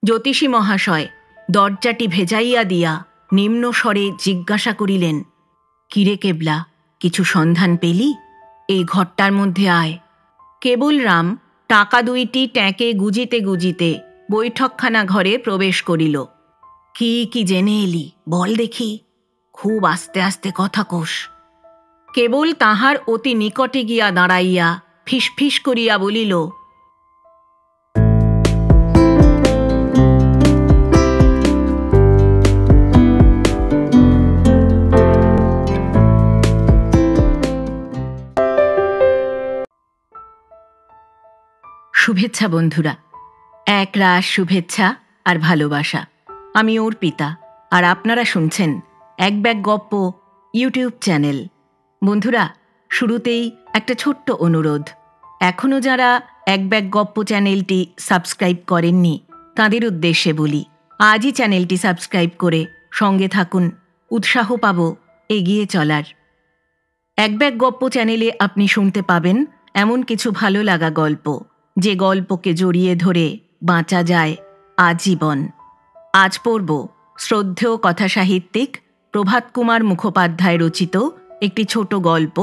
জ্যোতিষী মহাশয় দরজাটি ভেজাইয়া দিয়া নিম্ন স্বরে জিজ্ঞাসা করিলেন, কিরে কেবলা, কিছু সন্ধান পেলি? এই ঘরটার মধ্যে আয়। কেবল রাম টাকা দুইটি ট্যাঁকে গুজিতে গুজিতে বৈঠকখানা ঘরে প্রবেশ করিল। কি কি জেনে এলি বল দেখি, খুব আস্তে আস্তে কথা কোষ। কেবল তাহার অতি নিকটে গিয়া দাঁড়াইয়া ফিসফিস করিয়া বলিল, শুভেচ্ছা বন্ধুরা, এক রাশ শুভেচ্ছা আর ভালোবাসা। আমি অর্পিতা, আর আপনারা শুনছেন এক ব্যাগ গপ্প ইউটিউব চ্যানেল। বন্ধুরা, শুরুতেই একটা ছোট্ট অনুরোধ, এখনও যারা এক ব্যাগ গপ্প চ্যানেলটি সাবস্ক্রাইব করেননি তাদের উদ্দেশ্যে বলি, আজই চ্যানেলটি সাবস্ক্রাইব করে সঙ্গে থাকুন, উৎসাহ পাব এগিয়ে চলার। এক ব্যাগ গপ্প চ্যানেলে আপনি শুনতে পাবেন এমন কিছু ভালো লাগা গল্প, যে গল্পকে জড়িয়ে ধরে বাঁচা যায় আজীবন। আজ পড়ব শ্রদ্ধেয় কথাসাহিত্যিক প্রভাত কুমার মুখোপাধ্যায় রচিত একটি ছোট গল্প,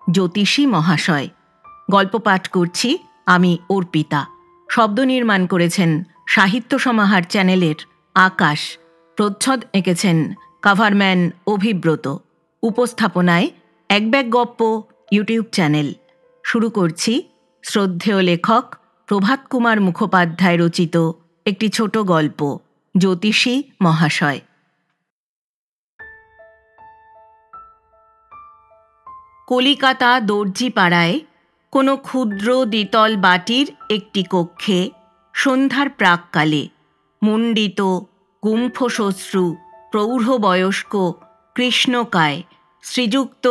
জ্যোতিষী মহাশয়। গল্প পাঠ করছি আমি অর্পিতা। শব্দ নির্মাণ করেছেন সাহিত্য সমাহার চ্যানেলের আকাশ। প্রচ্ছদ এঁকেছেন কাভারম্যান অভিব্রত। উপস্থাপনায় এক ব্যাগ গপ্প ইউটিউব চ্যানেল। শুরু করছি শ্রদ্ধেয় লেখক প্রভাত কুমার মুখোপাধ্যায় রচিত একটি ছোট গল্প, জ্যোতিষী মহাশয়। কলিকাতা দর্জিপাড়ায় কোনো ক্ষুদ্র দ্বিতল বাটির একটি কক্ষে সন্ধ্যার প্রাক্কালে মুণ্ডিত গুম্ফশ্মশ্রু প্রৌঢ়বয়স্ক কৃষ্ণকায় শ্রীযুক্ত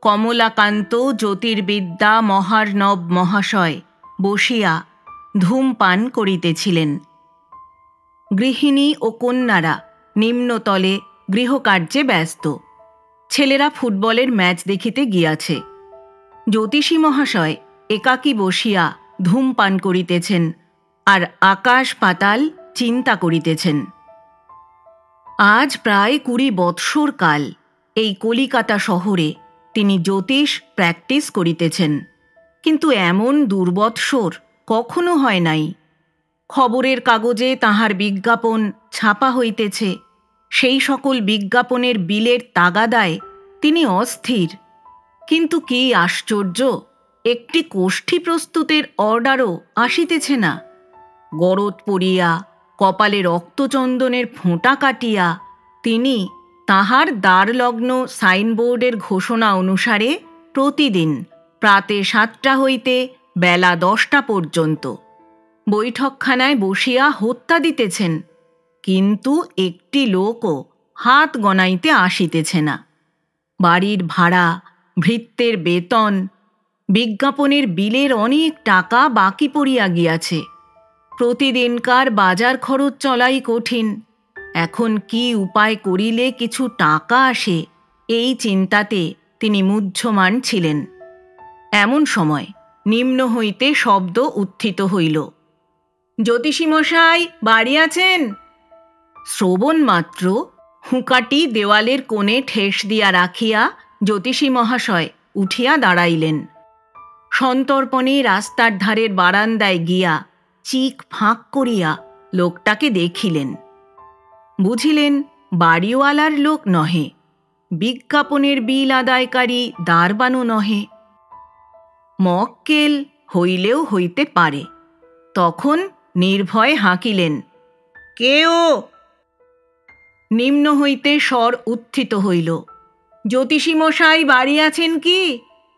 কমলাকান্ত জ্যোতির্বিদ্যা মহার্ণব মহাশয় বসিয়া ধূমপান করিতেছিলেন। গৃহিণী ও কন্যারা নিম্নতলে গৃহকার্যে ব্যস্ত। ছেলেরা ফুটবলের ম্যাচ দেখিতে গিয়াছে। জ্যোতিষী মহাশয় একাকী বসিয়া ধূমপান করিতেছেন আর আকাশ পাতাল চিন্তা করিতেছেন। আজ প্রায় 20 বৎসর কাল এই কলিকাতা শহরে তিনি জ্যোতিষ প্র্যাকটিস করিতেছেন, কিন্তু এমন দুর্বৎসর কখনো হয় নাই। খবরের কাগজে তাহার বিজ্ঞাপন ছাপা হইতেছে, সেই সকল বিজ্ঞাপনের বিলের তাগাদায় তিনি অস্থির। কিন্তু কি আশ্চর্য, একটি কোষ্ঠী প্রস্তুতের অর্ডারও আসিতেছে না। গরদ পড়িয়া কপালে রক্তচন্দনের ফোঁটা কাটিয়া তিনি তাহার দ্বারলগ্ন সাইনবোর্ডের ঘোষণা অনুসারে প্রতিদিন প্রাতে 7টা হইতে বেলা 10টা পর্যন্ত বৈঠকখানায় বসিয়া হত্যা দিতেছেন, কিন্তু একটি লোকও হাত গনাইতে আসিতেছে না। বাড়ির ভাড়া, ভৃত্যের বেতন, বিজ্ঞাপনের বিলের অনেক টাকা বাকি পড়িয়া গিয়াছে। প্রতিদিনকার বাজার খরচ চলাই কঠিন। এখন কি উপায় করিলে কিছু টাকা আসে, এই চিন্তাতে তিনি মুহ্যমান ছিলেন। এমন সময় নিম্ন হইতে শব্দ উত্থিত হইল, জ্যোতিষী মশাই বাড়ি আছেন? শ্রবণ মাত্র হুঁকাটি দেওয়ালের কোণে ঠেস দিয়া রাখিয়া জ্যোতিষী মহাশয় উঠিয়া দাঁড়াইলেন। সন্তর্পণে রাস্তার ধারের বারান্দায় গিয়া চিক ফাঁক করিয়া লোকটাকে দেখিলেন। বুঝিলেন বাড়িওয়ালার লোক নহে, বিজ্ঞাপনের বিল আদায়কারী দারবানও নহে। মক্কেল হইলেও হইতে পারে। তখন নির্ভয়ে হাঁকিলেন, কে ও? নিম্ন হইতে স্বর উত্থিত হইল, জ্যোতিষী মশাই বাড়ি আছেন কি?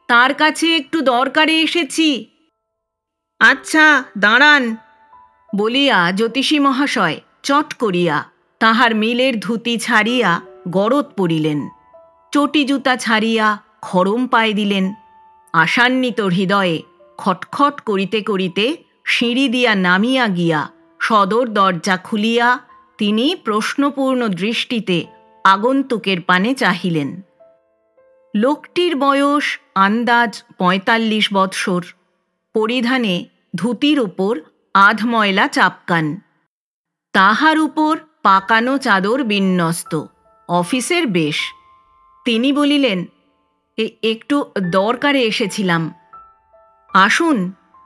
তার কাছে একটু দরকারে এসেছি। আচ্ছা দাঁড়ান, বলিয়া জ্যোতিষী মহাশয় চট করিয়া তাহার মিলের ধুতি ছাড়িয়া গরদ পরিলেন, চটি জুতা ছাড়িয়া খড়ম পায়ে দিলেন। আশান্বিত হৃদয়ে খটখট করিতে করিতে সিঁড়ি দিয়া নামিয়া গিয়া সদর দরজা খুলিয়া তিনি প্রশ্নপূর্ণ দৃষ্টিতে আগন্তুকের পানে চাহিলেন। লোকটির বয়স আন্দাজ 45 বৎসর। পরিধানে ধুতির ওপর আধময়লা চাপকান। তাহার উপর পাকানো চাদর বিন্যস্ত, অফিসের বেশ। তিনি বলিলেন, একটু দরকারে এসেছিলাম। আসুন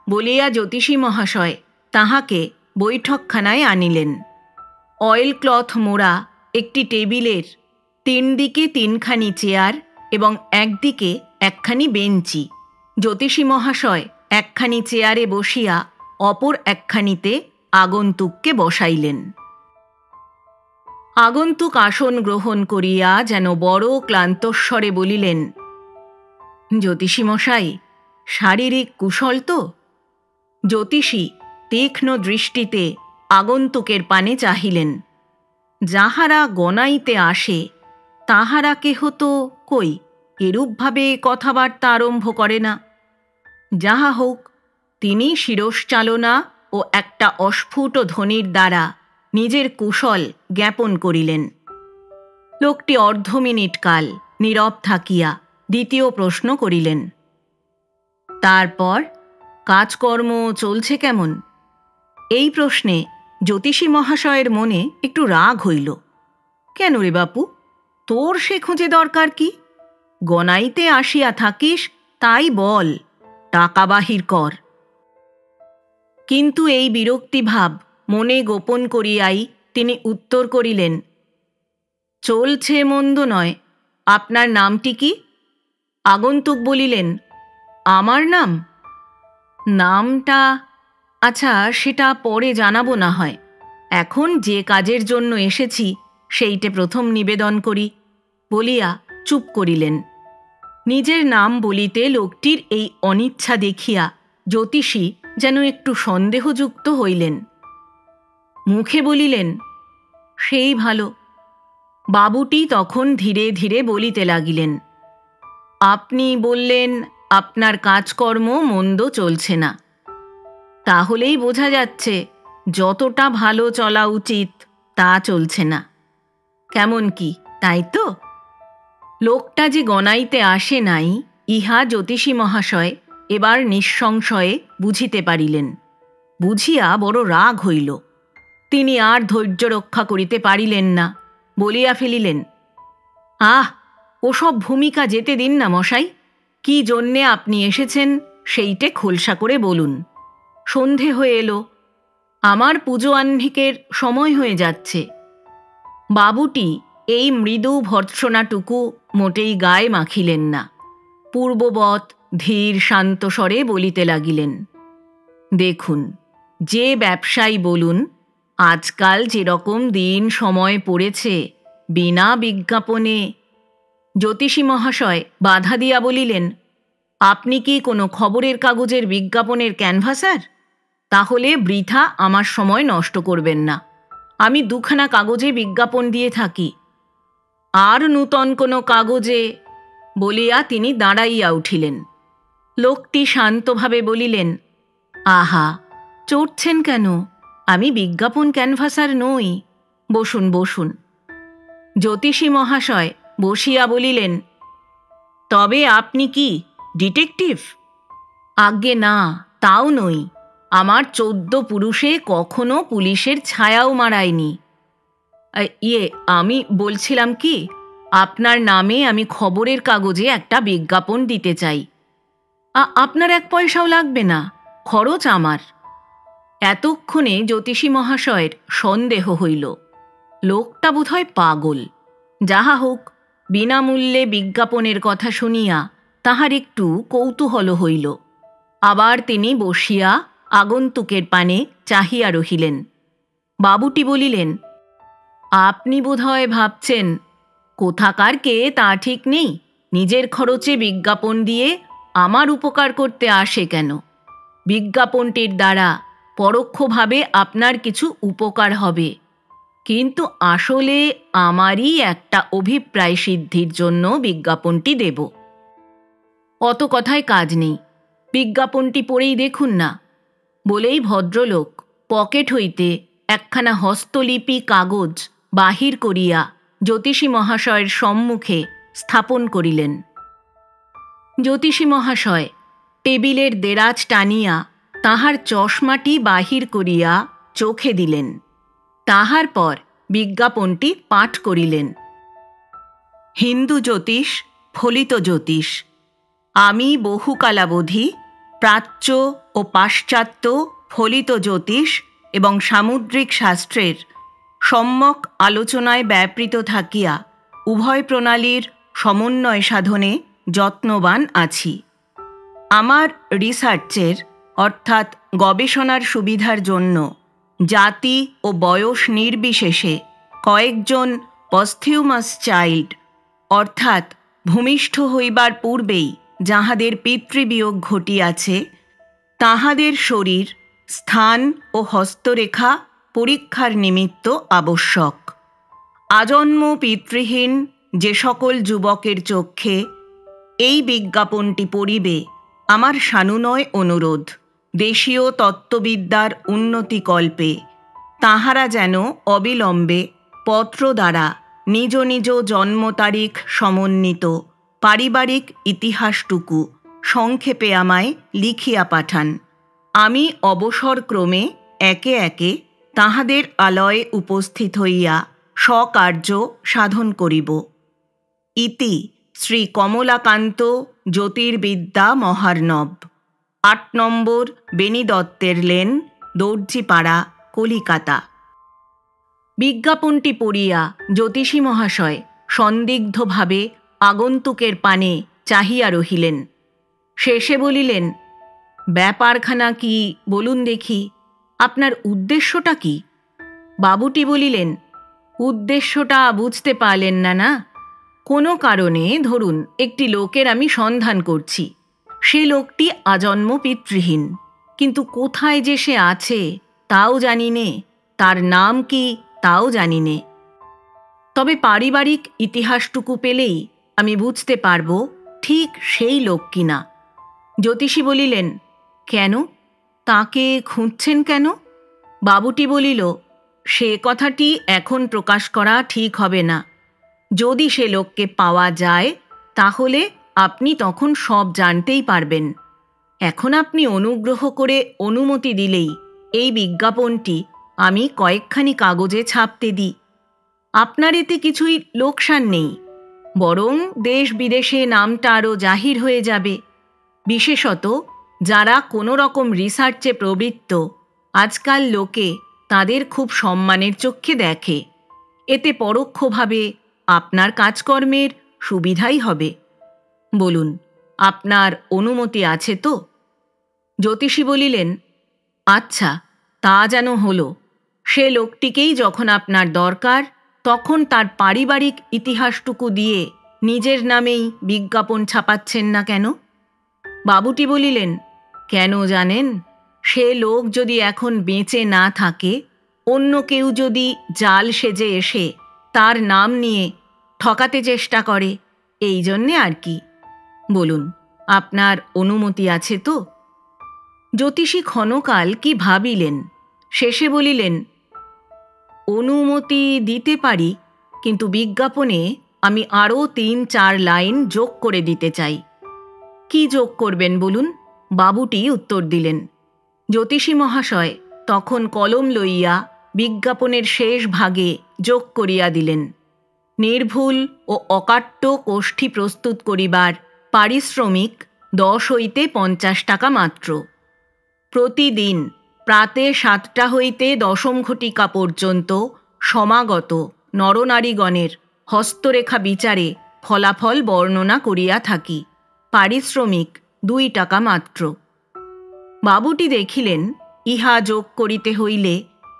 বলিয়া জ্যোতিষী মহাশয় তাহাকে বৈঠকখানায় আনিলেন। অয়েল ক্লথ মোড়া একটি টেবিলের 3 দিকে 3খানি চেয়ার এবং একদিকে একখানি বেঞ্চি। জ্যোতিষী মহাশয় একখানি চেয়ারে বসিয়া অপর একখানিতে আগন্তুককে বসাইলেন। আগন্তুক আসন গ্রহণ করিয়া যেন বড় ক্লান্তস্বরে বলিলেন, জ্যোতিষী মশাই, শারীরিক কুশল তো? জ্যোতিষী তীক্ষ্ণ দৃষ্টিতে আগন্তুকের পানে চাহিলেন। যাহারা গণাইতে আসে তাহারা কেহ তো কই এরূপভাবে কথাবার্তা আরম্ভ করে না। যাহা হোক, তিনি শিরশ্চালনা ও একটা অস্ফুট ধ্বনির দ্বারা নিজের কুশল জ্ঞাপন করিলেন। লোকটি অর্ধমিনিট কাল নীরব থাকিয়া দ্বিতীয় প্রশ্ন করিলেন, তারপর কাজকর্ম চলছে কেমন? এই প্রশ্নে জ্যোতিষী মহাশয়ের মনে একটু রাগ হইল। কেন রে বাপু, তোর সে খুঁজে দরকার কি? গণাইতে আসিয়া থাকিস তাই বল, টাকা বাহির কর। কিন্তু এই বিরক্তিভাব মনে গোপন করিয়াই তিনি উত্তর করিলেন, চলছে মন্দ নয়, আপনার নামটি কি? আগন্তুক বলিলেন, আমার নাম? নামটা আচ্ছা, সেটা পরে জানাবো না হয়। এখন যে কাজের জন্য এসেছি সেইটে প্রথম নিবেদন করি বলিয়া চুপ করিলেন। নিজের নাম বলিতে লোকটির এই অনিচ্ছা দেখিয়া জ্যোতিষী যেন একটু সন্দেহযুক্ত হইলেন। মুখে বলিলেন, সেই ভালো। বাবুটি তখন ধীরে ধীরে বলিতে লাগিলেন, আপনি বললেন আপনার কাজকর্ম মন্দ চলছে না। তাহলেই বোঝা যাচ্ছে যতটা ভালো চলা উচিত তা চলছে না। কেমন কি, তাই তো? লোকটা যে গণাইতে আসে নাই ইহা জ্যোতিষী মহাশয় এবার নিঃসংশয়ে বুঝিতে পারিলেন। বুঝিয়া বড় রাগ হইল। তিনি আর ধৈর্য রক্ষা করিতে পারিলেন না, বলিয়া ফেলিলেন, আহ, ওসব ভূমিকা যেতে দিন না মশাই। কি জন্যে আপনি এসেছেন সেইটে খোলসা করে বলুন। সন্ধে হয়ে এলো, আমার পুজো আহ্নিকের সময় হয়ে যাচ্ছে। বাবুটি এই মৃদু ভর্ৎসনাটুকু মোটেই গায়ে মাখিলেন না। পূর্ববৎ ধীর শান্ত স্বরে বলিতে লাগিলেন, দেখুন, যে ব্যবসায়ী বলুন, আজকাল যেরকম দিন সময় পড়েছে, বিনা বিজ্ঞাপনে। জ্যোতিষী মহাশয় বাধা দিয়া বলিলেন, আপনি কি কোনো খবরের কাগজের বিজ্ঞাপনের ক্যানভাসার? তাহলে বৃথা আমার সময় নষ্ট করবেন না। আমি 2খানা কাগজে বিজ্ঞাপন দিয়ে থাকি। আর নূতন কোনো কাগজে? বলিয়া তিনি দাঁড়াইয়া উঠিলেন। লোকটি শান্তভাবে বলিলেন, আহা, চড়ছেন কেন? আমি বিজ্ঞাপন ক্যানভাসার নই। বসুন বসুন। জ্যোতিষী মহাশয় বসিয়া বলিলেন, তবে আপনি কি ডিটেকটিভ? আজ্ঞে না, তাও নই। আমার 14 পুরুষে কখনো পুলিশের ছায়াও মারায়নি। আমি বলছিলাম কি, আপনার নামে আমি খবরের কাগজে একটা বিজ্ঞাপন দিতে চাই। আপনার 1 পয়সাও লাগবে না, খরচ আমার। এতক্ষণে জ্যোতিষী মহাশয়ের সন্দেহ হইল, লোকটা বোধহয় পাগল। যাহা হোক, বিনামূল্যে বিজ্ঞাপনের কথা শুনিয়া তাহার একটু কৌতূহল হইল। আবার তিনি বসিয়া আগন্তুকের পানে চাহিয়া রহিলেন। বাবুটি বলিলেন, আপনি বোধহয় ভাবছেন কোথাকার কে তা ঠিক নেই, নিজের খরচে বিজ্ঞাপন দিয়ে আমার উপকার করতে আসে কেন? বিজ্ঞাপনটির দ্বারা পরোক্ষভাবে আপনার কিছু উপকার হবে, কিন্তু আসলে আমারই একটা অভিপ্রায় সিদ্ধির জন্য বিজ্ঞাপনটি দেব। অত কথায় কাজ নেই, বিজ্ঞাপনটি পড়েই দেখুন না। বলেই ভদ্রলোক পকেট হইতে একখানা হস্তলিপি কাগজ বাহির করিয়া জ্যোতিষী মহাশয়ের সম্মুখে স্থাপন করিলেন। জ্যোতিষী মহাশয় টেবিলের দেরাজ টানিয়া তাহার চশমাটি বাহির করিয়া চোখে দিলেন। তাহার পর বিজ্ঞাপনটি পাঠ করিলেন। হিন্দু জ্যোতিষ, ফলিত জ্যোতিষ। আমি বহুকালাবধি প্রাচ্য ও পাশ্চাত্য ফলিত জ্যোতিষ এবং সামুদ্রিক শাস্ত্রের সম্যক আলোচনায় ব্যাপৃত থাকিয়া উভয় প্রণালীর সমন্বয় সাধনে যত্নবান আছি। আমার রিসার্চের অর্থাৎ গবেষণার সুবিধার জন্য জাতি ও বয়স নির্বিশেষে কয়েকজন পস্থিউমাস চাইল্ড অর্থাৎ ভূমিষ্ঠ হইবার পূর্বেই যাহাদের পিতৃবিয়োগ ঘটিয়াছে তাহাদের শরীর, স্থান ও হস্তরেখা পরীক্ষার নিমিত্ত আবশ্যক। আজন্ম পিতৃহীন যে সকল যুবকের চক্ষে এই বিজ্ঞাপনটি পড়িবে, আমার সানুনয় অনুরোধ দেশীয় তত্ত্ববিদ্যার উন্নতিকল্পে তাহারা যেন অবিলম্বে পত্র দ্বারা নিজ নিজ জন্ম তারিখ সমন্বিত পারিবারিক ইতিহাসটুকু সংক্ষেপে আমায় লিখিয়া পাঠান। আমি অবসরক্রমে একে একে তাহাদের আলয়ে উপস্থিত হইয়া স্বকার্য সাধন করিব। ইতি শ্রী কমলাকান্ত জ্যোতির্বিদ্যা মহার্ণব, ৮ নম্বর বেনি দত্তের লেন, দর্জিপাড়া, কলিকাতা। বিজ্ঞাপনটি পড়িয়া জ্যোতিষী মহাশয় সন্দিগ্ধভাবে আগন্তুকের পানে চাহিয়া রহিলেন। শেষে বলিলেন, ব্যাপারখানা কি বলুন দেখি, আপনার উদ্দেশ্যটা কি? বাবুটি বলিলেন, উদ্দেশ্যটা বুঝতে পারলেন না? না, কোনো কারণে ধরুন একটি লোকের আমি সন্ধান করছি। সে লোকটি আজন্ম পিতৃহীন, কিন্তু কোথায় যে সে আছে তাও জানি নে, তার নাম কি তাও জানি নে। তবে পারিবারিক ইতিহাসটুকু পেলেই আমি বুঝতে পারব ঠিক সেই লোক কিনা। জ্যোতিষী বলিলেন, কেন, তাকে খুঁজছেন কেন? বাবুটি বলিল, সে কথাটি এখন প্রকাশ করা ঠিক হবে না। যদি সে লোককে পাওয়া যায় তাহলে আপনি তখন সব জানতেই পারবেন। এখন আপনি অনুগ্রহ করে অনুমতি দিলেই এই বিজ্ঞাপনটি আমি কয়েকখানি কাগজে ছাপতে দিই। আপনার এতে কিছুই লোকসান নেই, বরং দেশ বিদেশে নামটা আরও জাহির হয়ে যাবে। বিশেষত যারা কোনো রকম রিসার্চে প্রবৃত্ত, আজকাল লোকে তাদের খুব সম্মানের চক্ষে দেখে। এতে পরোক্ষভাবে আপনার কাজকর্মের সুবিধাই হবে। বলুন, আপনার অনুমতি আছে তো? জ্যোতিষী বলিলেন, আচ্ছা, তা যেন হলো। সে লোকটিকেই যখন আপনার দরকার তখন তার পারিবারিক ইতিহাসটুকু দিয়ে নিজের নামেই বিজ্ঞাপন ছাপাচ্ছেন না কেন? বাবুটি বলিলেন, কেন জানেন, সে লোক যদি এখন বেঁচে না থাকে, অন্য কেউ যদি জাল সেজে এসে তার নাম নিয়ে ঠকাতে চেষ্টা করে, এই জন্যে আর কি। বলুন, আপনার অনুমতি আছে তো? জ্যোতিষী ক্ষণকাল কি ভাবিলেন, শেষে বলিলেন, অনুমতি দিতে পারি, কিন্তু বিজ্ঞাপনে আমি আরও ৩-৪ লাইন যোগ করে দিতে চাই। কি যোগ করবেন বলুন? বাবুটি উত্তর দিলেন। জ্যোতিষী মহাশয় তখন কলম লইয়া বিজ্ঞাপনের শেষ ভাগে যোগ করিয়া দিলেন, নির্ভুল ও অকাট্য কোষ্ঠী প্রস্তুত করিবার পারিশ্রমিক ১০ হইতে ৫০ টাকা মাত্র। প্রতিদিন প্রাতে ৭টা হইতে দশম ঘটিকা পর্যন্ত সমাগত নরনারীগণের হস্তরেখা বিচারে ফলাফল বর্ণনা করিয়া থাকি। পারিশ্রমিক ২ টাকা মাত্র। বাবুটি দেখিলেন ইহা যোগ করিতে হইলে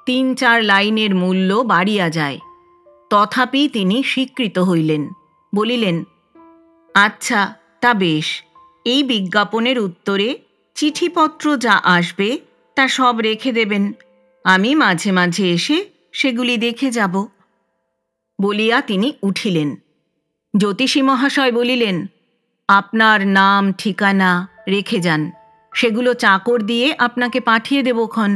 ৩-৪ লাইনের মূল্য বাড়িয়া যায়। তথাপি তিনি স্বীকৃত হইলেন, বলিলেন, আচ্ছা, তা বেশ। এই বিজ্ঞাপনের উত্তরে চিঠিপত্র যা আসবে তা সব রেখে দেবেন, আমি মাঝে মাঝে এসে সেগুলি দেখে যাব। বলিয়া তিনি উঠিলেন। জ্যোতিষী মহাশয় বলিলেন, আপনার নাম ঠিকানা রেখে যান, সেগুলো চাকর দিয়ে আপনাকে পাঠিয়ে দেবক্ষণ।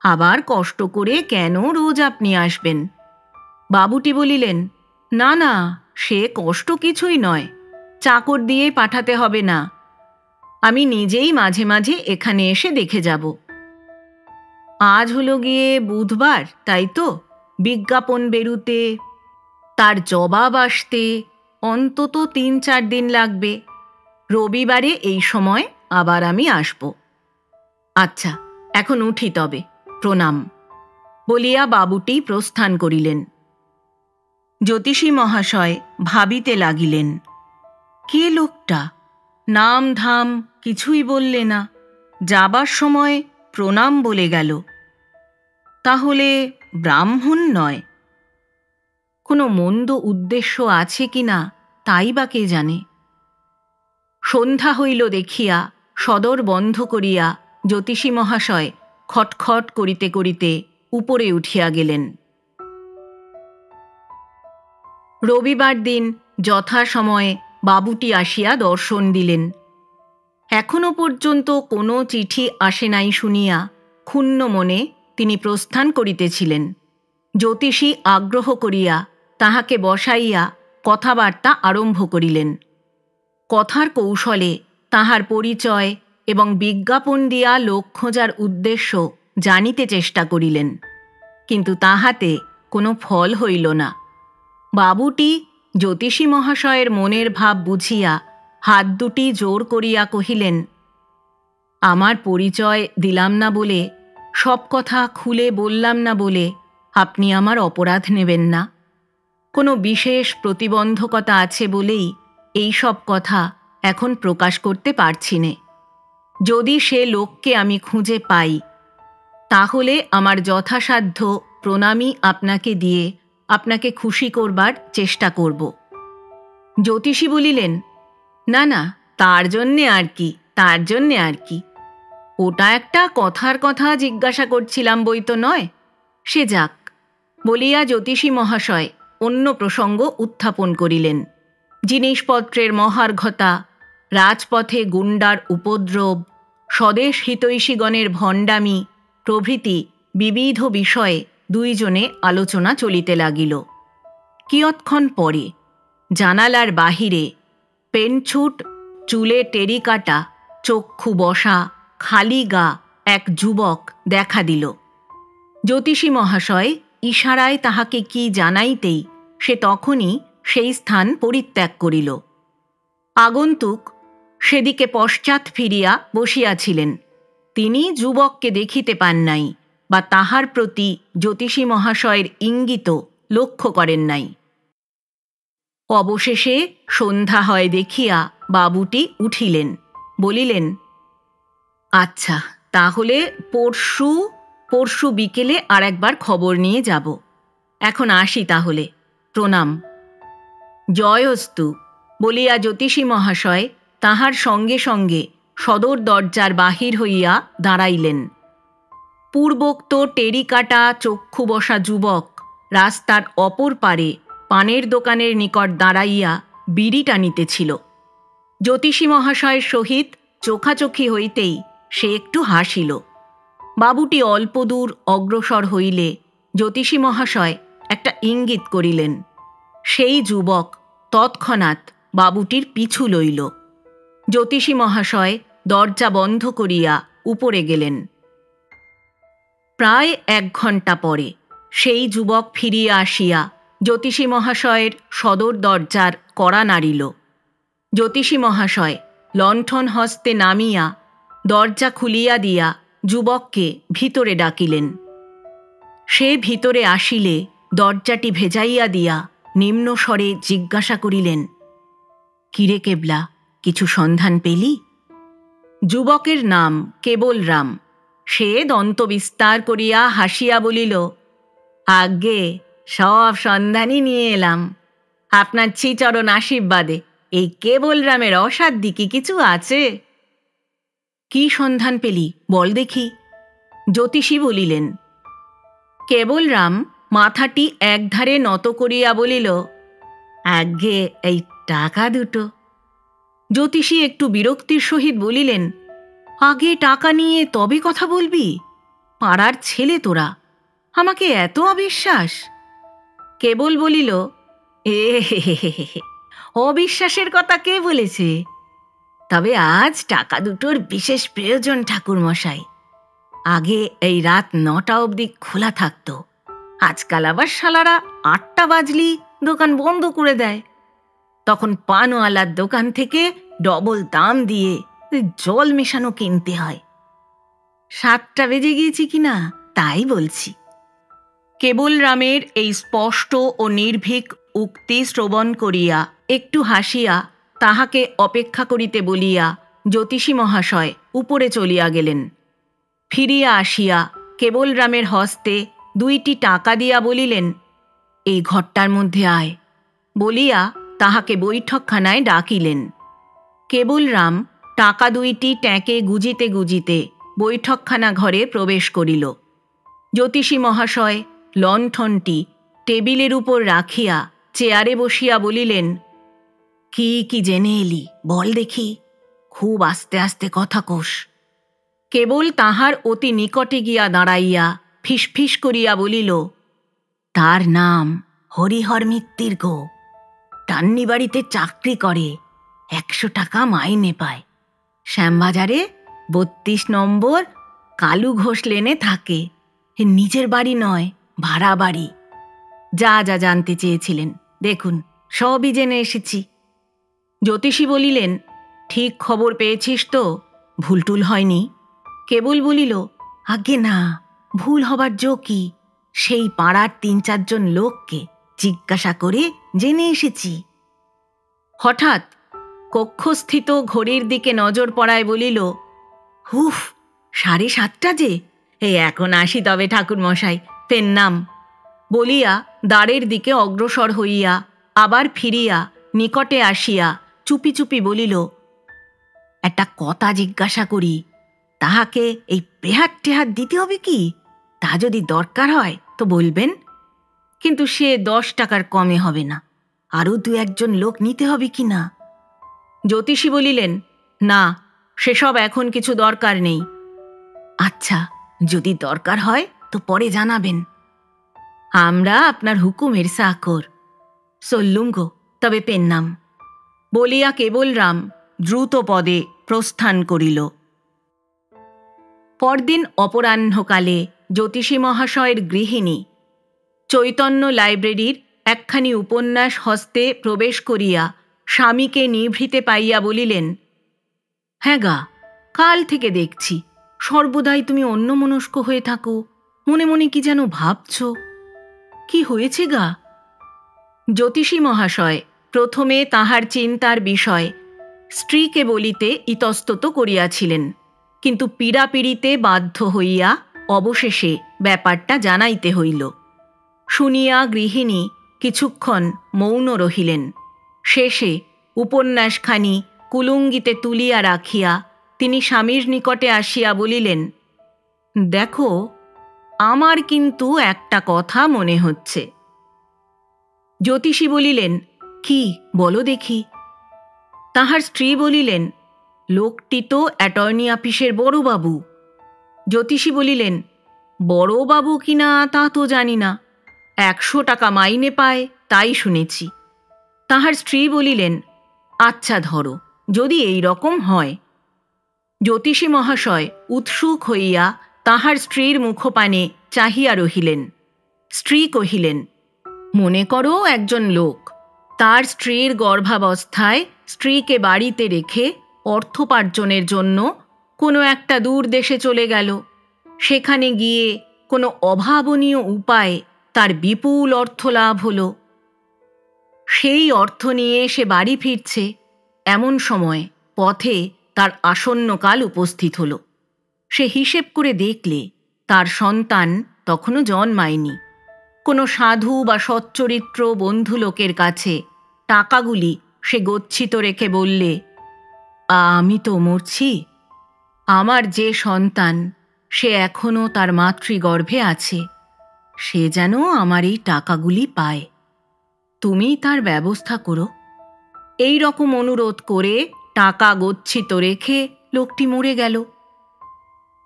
আবার কষ্ট করে কেন রোজ আপনি আসবেন? বাবুটি বলিলেন, না না, সে কষ্ট কিছুই নয়, চাকর দিয়ে পাঠাতে হবে না, আমি নিজেই মাঝে মাঝে এখানে এসে দেখে যাব। আজ হলো গিয়ে বুধবার, তাই তো? বিজ্ঞাপন বেরুতে, তার জবাব আসতে অন্তত 3-4 দিন লাগবে। রবিবারে এই সময় আবার আমি আসব। আচ্ছা, এখন উঠি তবে, প্রণাম বলিয়া বাবুটি প্রস্থান করিলেন। জ্যোতিষী মহাশয় ভাবিতে লাগিলেন, কে লোকটা? নাম ধাম কিছুই বললে না, যাবার সময় প্রণাম বলে গেল। তাহলে ব্রাহ্মণ নয়। কোনো মন্দ উদ্দেশ্য আছে কি না তাই বা কে জানে। সন্ধ্যা হইল দেখিয়া সদর বন্ধ করিয়া জ্যোতিষী মহাশয় খটখট করিতে করিতে উপরে উঠিয়া গেলেন। রবিবার দিন যথাসময়ে বাবুটি আসিয়া দর্শন দিলেন। এখনো পর্যন্ত কোনো চিঠি আসে নাই শুনিয়া ক্ষুণ্ণ মনে তিনি প্রস্থান করিতেছিলেন। জ্যোতিষী আগ্রহ করিয়া তাহাকে বসাইয়া কথাবার্তা আরম্ভ করিলেন। কথার কৌশলে তাহার পরিচয় এবং বিজ্ঞাপন দিয়া লোক খোঁজার উদ্দেশ্য জানিতে চেষ্টা করিলেন, কিন্তু তাহাতে কোনো ফল হইল না। বাবুটি জ্যোতিষী মহাশয়ের মনের ভাব বুঝিয়া হাত দুটি জোর করিয়া কহিলেন, আমার পরিচয় দিলাম না বলে, সব কথা খুলে বললাম না বলে আপনি আমার অপরাধ নেবেন না। কোনো বিশেষ প্রতিবন্ধকতা আছে বলেই এই সব কথা এখন প্রকাশ করতে পারছি নে। যদি সে লোককে আমি খুঁজে পাই, তাহলে আমার যথাসাধ্য প্রণামী আপনাকে দিয়ে আপনাকে খুশি করবার চেষ্টা করব। জ্যোতিষী বলিলেন, না না, তার জন্যে আর কি, ওটা একটা কথার কথা জিজ্ঞাসা করছিলাম বই তো নয়, সে যাক বলিয়া জ্যোতিষী মহাশয় অন্য প্রসঙ্গ উত্থাপন করিলেন। জিনিসপত্রের মহার্ঘতা, রাজপথে গুন্ডার উপদ্রব, স্বদেশ হিতৈষীগণের ভণ্ডামি প্রভৃতি বিবিধ বিষয়ে দুইজনে আলোচনা চলিতে লাগিল। কিয়ৎক্ষণ পরে জানালার বাহিরে পেনছুট, চুলে টেরি কাটা, চক্ষু বসা, খালি গা এক যুবক দেখা দিল। জ্যোতিষী মহাশয় ইশারায় তাহাকে কি জানাইতেই সে তখনই সেই স্থান পরিত্যাগ করিল। আগন্তুক সেদিকে পশ্চাৎ ফিরিয়া বসিয়াছিলেন। তিনি যুবককে দেখিতে পান নাই বা তাহার প্রতি জ্যোতিষী মহাশয়ের ইঙ্গিত লক্ষ্য করেন নাই। অবশেষে সন্ধ্যা হয় দেখিয়া বাবুটি উঠিলেন, বলিলেন, আচ্ছা, তাহলে পরশু বিকেলে আর একবার খবর নিয়ে যাব। এখন আসি তাহলে, প্রণাম। জয়স্তু বলিয়া জ্যোতিষী মহাশয় তাহার সঙ্গে সঙ্গে সদর দরজার বাহির হইয়া দাঁড়াইলেন। পূর্বোক্ত টেরিকাটা চক্ষু বসা যুবক রাস্তার অপর পারে পানের দোকানের নিকট দাঁড়াইয়া বিড়ি টানিতেছিল। জ্যোতিষী মহাশয়ের সহিত চোখাচোখি হইতেই সে একটু হাসিল। বাবুটি অল্প দূর অগ্রসর হইলে জ্যোতিষী মহাশয় একটা ইঙ্গিত করিলেন। সেই যুবক তৎক্ষণাৎ বাবুটির পিছু লইল। জ্যোতিষী মহাশয় দরজা বন্ধ করিয়া উপরে গেলেন। প্রায় 1 ঘণ্টা পরে সেই যুবক ফিরিয়া আসিয়া জ্যোতিষী মহাশয়ের সদর দরজার কড়া নাড়িল। জ্যোতিষী মহাশয় লণ্ঠন হস্তে নামিয়া দরজা খুলিয়া দিয়া যুবককে ভিতরে ডাকিলেন। সে ভিতরে আসিলে দরজাটি ভেজাইয়া দিয়া নিম্নস্বরে জিজ্ঞাসা করিলেন, কিরে কেবলা, কিছু সন্ধান পেলি? যুবকের নাম কেবলরাম। সে দন্ত বিস্তার করিয়া হাসিয়া বলিল, আজ্ঞে, সব সন্ধানই নিয়ে এলাম। আপনার শ্রীচরণ আশীর্বাদে এই কেবলরামের অসাধ্য কি কিছু আছে? কি সন্ধান পেলি বল দেখি। জ্যোতিষী বলিলেন। কেবলরাম মাথাটি একধারে নত করিয়া বলিল, আজ্ঞে, এই টাকা দুটো। জ্যোতিষী একটু বিরক্তির সহিত বলিলেন, আগে টাকা নিয়ে তবে কথা বলবি? পাড়ার ছেলে তোরা, আমাকে এত অবিশ্বাস? কেবল বলিল, অবিশ্বাসের কথা কে বলেছে? তবে আজ টাকা দুটোর বিশেষ প্রয়োজন ঠাকুরমশাই। আগে এই রাত 9টা অবধি খোলা থাকতো, আজকাল আবার শালারা 8টা বাজলি দোকান বন্ধ করে দেয়। তখন পানওয়ালার দোকান থেকে ডবল দাম দিয়ে জল মেশানো কিনতে হয়। 7টা বেজে গিয়েছি কিনা তাই বলছি। কেবল রামের এই স্পষ্ট ও নির্ভীক উক্তি শ্রবণ করিয়া একটু হাসিয়া তাহাকে অপেক্ষা করিতে বলিয়া জ্যোতিষী মহাশয় উপরে চলিয়া গেলেন। ফিরিয়া আসিয়া কেবল রামের হস্তে 2টি টাকা দিয়া বলিলেন, এই ঘরটার মধ্যে আয় বলিয়া তাহাকে বৈঠকখানায় ডাকিলেন। কেবল রাম টাকা 2টি ট্যাঁকে গুজিতে গুজিতে বৈঠকখানা ঘরে প্রবেশ করিল। জ্যোতিষী মহাশয় লণ্ঠনটি টেবিলের উপর রাখিয়া চেয়ারে বসিয়া বলিলেন, কি কি জেনে এলি বল দেখি, খুব আস্তে আস্তে কথা কোষ। কেবল তাহার অতি নিকটে গিয়া দাঁড়াইয়া ফিসফিস করিয়া বলিল, তার নাম হরিহর মিত্তির গো, টান্নি বাড়িতে চাকরি করে, 100 টাকা মাইনে পায়, শ্যামবাজারে 32 নম্বর কালু ঘোষ লেনে থাকে, নিজের বাড়ি নয় ভাড়া বাড়ি। যা যা জানতে চেয়েছিলেন দেখুন সবই জেনে এসেছি। জ্যোতিষী বলিলেন, ঠিক খবর পেয়েছিস তো, ভুলটুল হয়নি? কেবল বলিল, আজ্ঞে না, ভুল হবার জো কি, সেই পাড়ার 3-4 জন লোককে জিজ্ঞাসা করে জেনে এসেছি। হঠাৎ কক্ষস্থিত ঘড়ির দিকে নজর পড়ায় বলিল, হুফ, 7:30টা যে, এখন আসি তবে ঠাকুর মশাই, পেন নাম। বলিয়া দ্বারের দিকে অগ্রসর হইয়া আবার ফিরিয়া নিকটে আসিয়া চুপি চুপি বলিল, একটা কথা জিজ্ঞাসা করি, তাহাকে এই পেহার টেহার দিতে হবে কি? তা যদি দরকার হয় তো বলবেন, কিন্তু সে 10 টাকার কমে হবে না, আরও 2-1 জন লোক নিতে হবে কি না? জ্যোতিষী বলিলেন, না, সেসব এখন কিছু দরকার নেই। আচ্ছা, যদি দরকার হয় তো পরে জানাবেন। আমরা আপনার হুকুমের চাকর। চললুম গো, তবে পেন নাম। বলিয়া কেবল রাম দ্রুত পদে প্রস্থান করিল। পরদিন অপরাহ্নকালে জ্যোতিষী মহাশয়ের গৃহিণী চৈতন্য লাইব্রেরির একখানি উপন্যাস হস্তে প্রবেশ করিয়া স্বামীকে নিভৃতে পাইয়া বলিলেন, হ্যাঁ গা, কাল থেকে দেখছি সর্বদাই তুমি অন্যমনস্ক হয়ে থাকো, মনে মনে কি যেন ভাবছ, কি হয়েছে গা? জ্যোতিষী মহাশয় প্রথমে তাহার চিন্তার বিষয় স্ত্রীকে বলিতে ইতস্তত করিয়াছিলেন, কিন্তু পীড়াপিড়িতে বাধ্য হইয়া অবশেষে ব্যাপারটা জানাইতে হইল। শুনিয়া গৃহিণী কিছুক্ষণ মৌন রহিলেন। শেষে উপন্যাসখানি কুলুঙ্গিতে তুলিয়া রাখিয়া তিনি স্বামীর নিকটে আসিয়া বলিলেন, দেখো, আমার কিন্তু একটা কথা মনে হচ্ছে। জ্যোতিষী বলিলেন, কি বলো দেখি। তাহার স্ত্রী বলিলেন, লোকটি তো অ্যাটর্নি অফিসের বড়বাবু। জ্যোতিষী বলিলেন, বড়বাবু কিনা তা তো জানি না, 100 টাকা মাইনে পায় তাই শুনেছি। তাহার স্ত্রী বলিলেন, আচ্ছা ধরো, যদি এই রকম হয়। জ্যোতিষী মহাশয় উৎসুক হইয়া তাহার স্ত্রীর মুখপানে চাহিয়া রহিলেন। স্ত্রী কহিলেন, মনে করো একজন লোক তার স্ত্রীর গর্ভাবস্থায় স্ত্রীকে বাড়িতে রেখে অর্থোপার্জনের জন্য কোনো একটা দূর দেশে চলে গেল। সেখানে গিয়ে কোনো অভাবনীয় উপায়ে তার বিপুল অর্থ লাভ হলো। সেই অর্থ নিয়ে সে বাড়ি ফিরছে, এমন সময় পথে তার আসন্নকাল উপস্থিত হল। সে হিসেব করে দেখলে তার সন্তান তখনও জন্মায়নি। কোনো সাধু বা সচ্চরিত্র বন্ধু লোকের কাছে টাকাগুলি সে গচ্ছিত রেখে বললে, আমি তো মরছি, আমার যে সন্তান সে এখনও তার মাতৃগর্ভে আছে, সে যেন আমার এই টাকাগুলি পায়, তুমি তার ব্যবস্থা করো। এই রকম অনুরোধ করে টাকা গচ্ছিত রেখে লোকটি মরে গেল।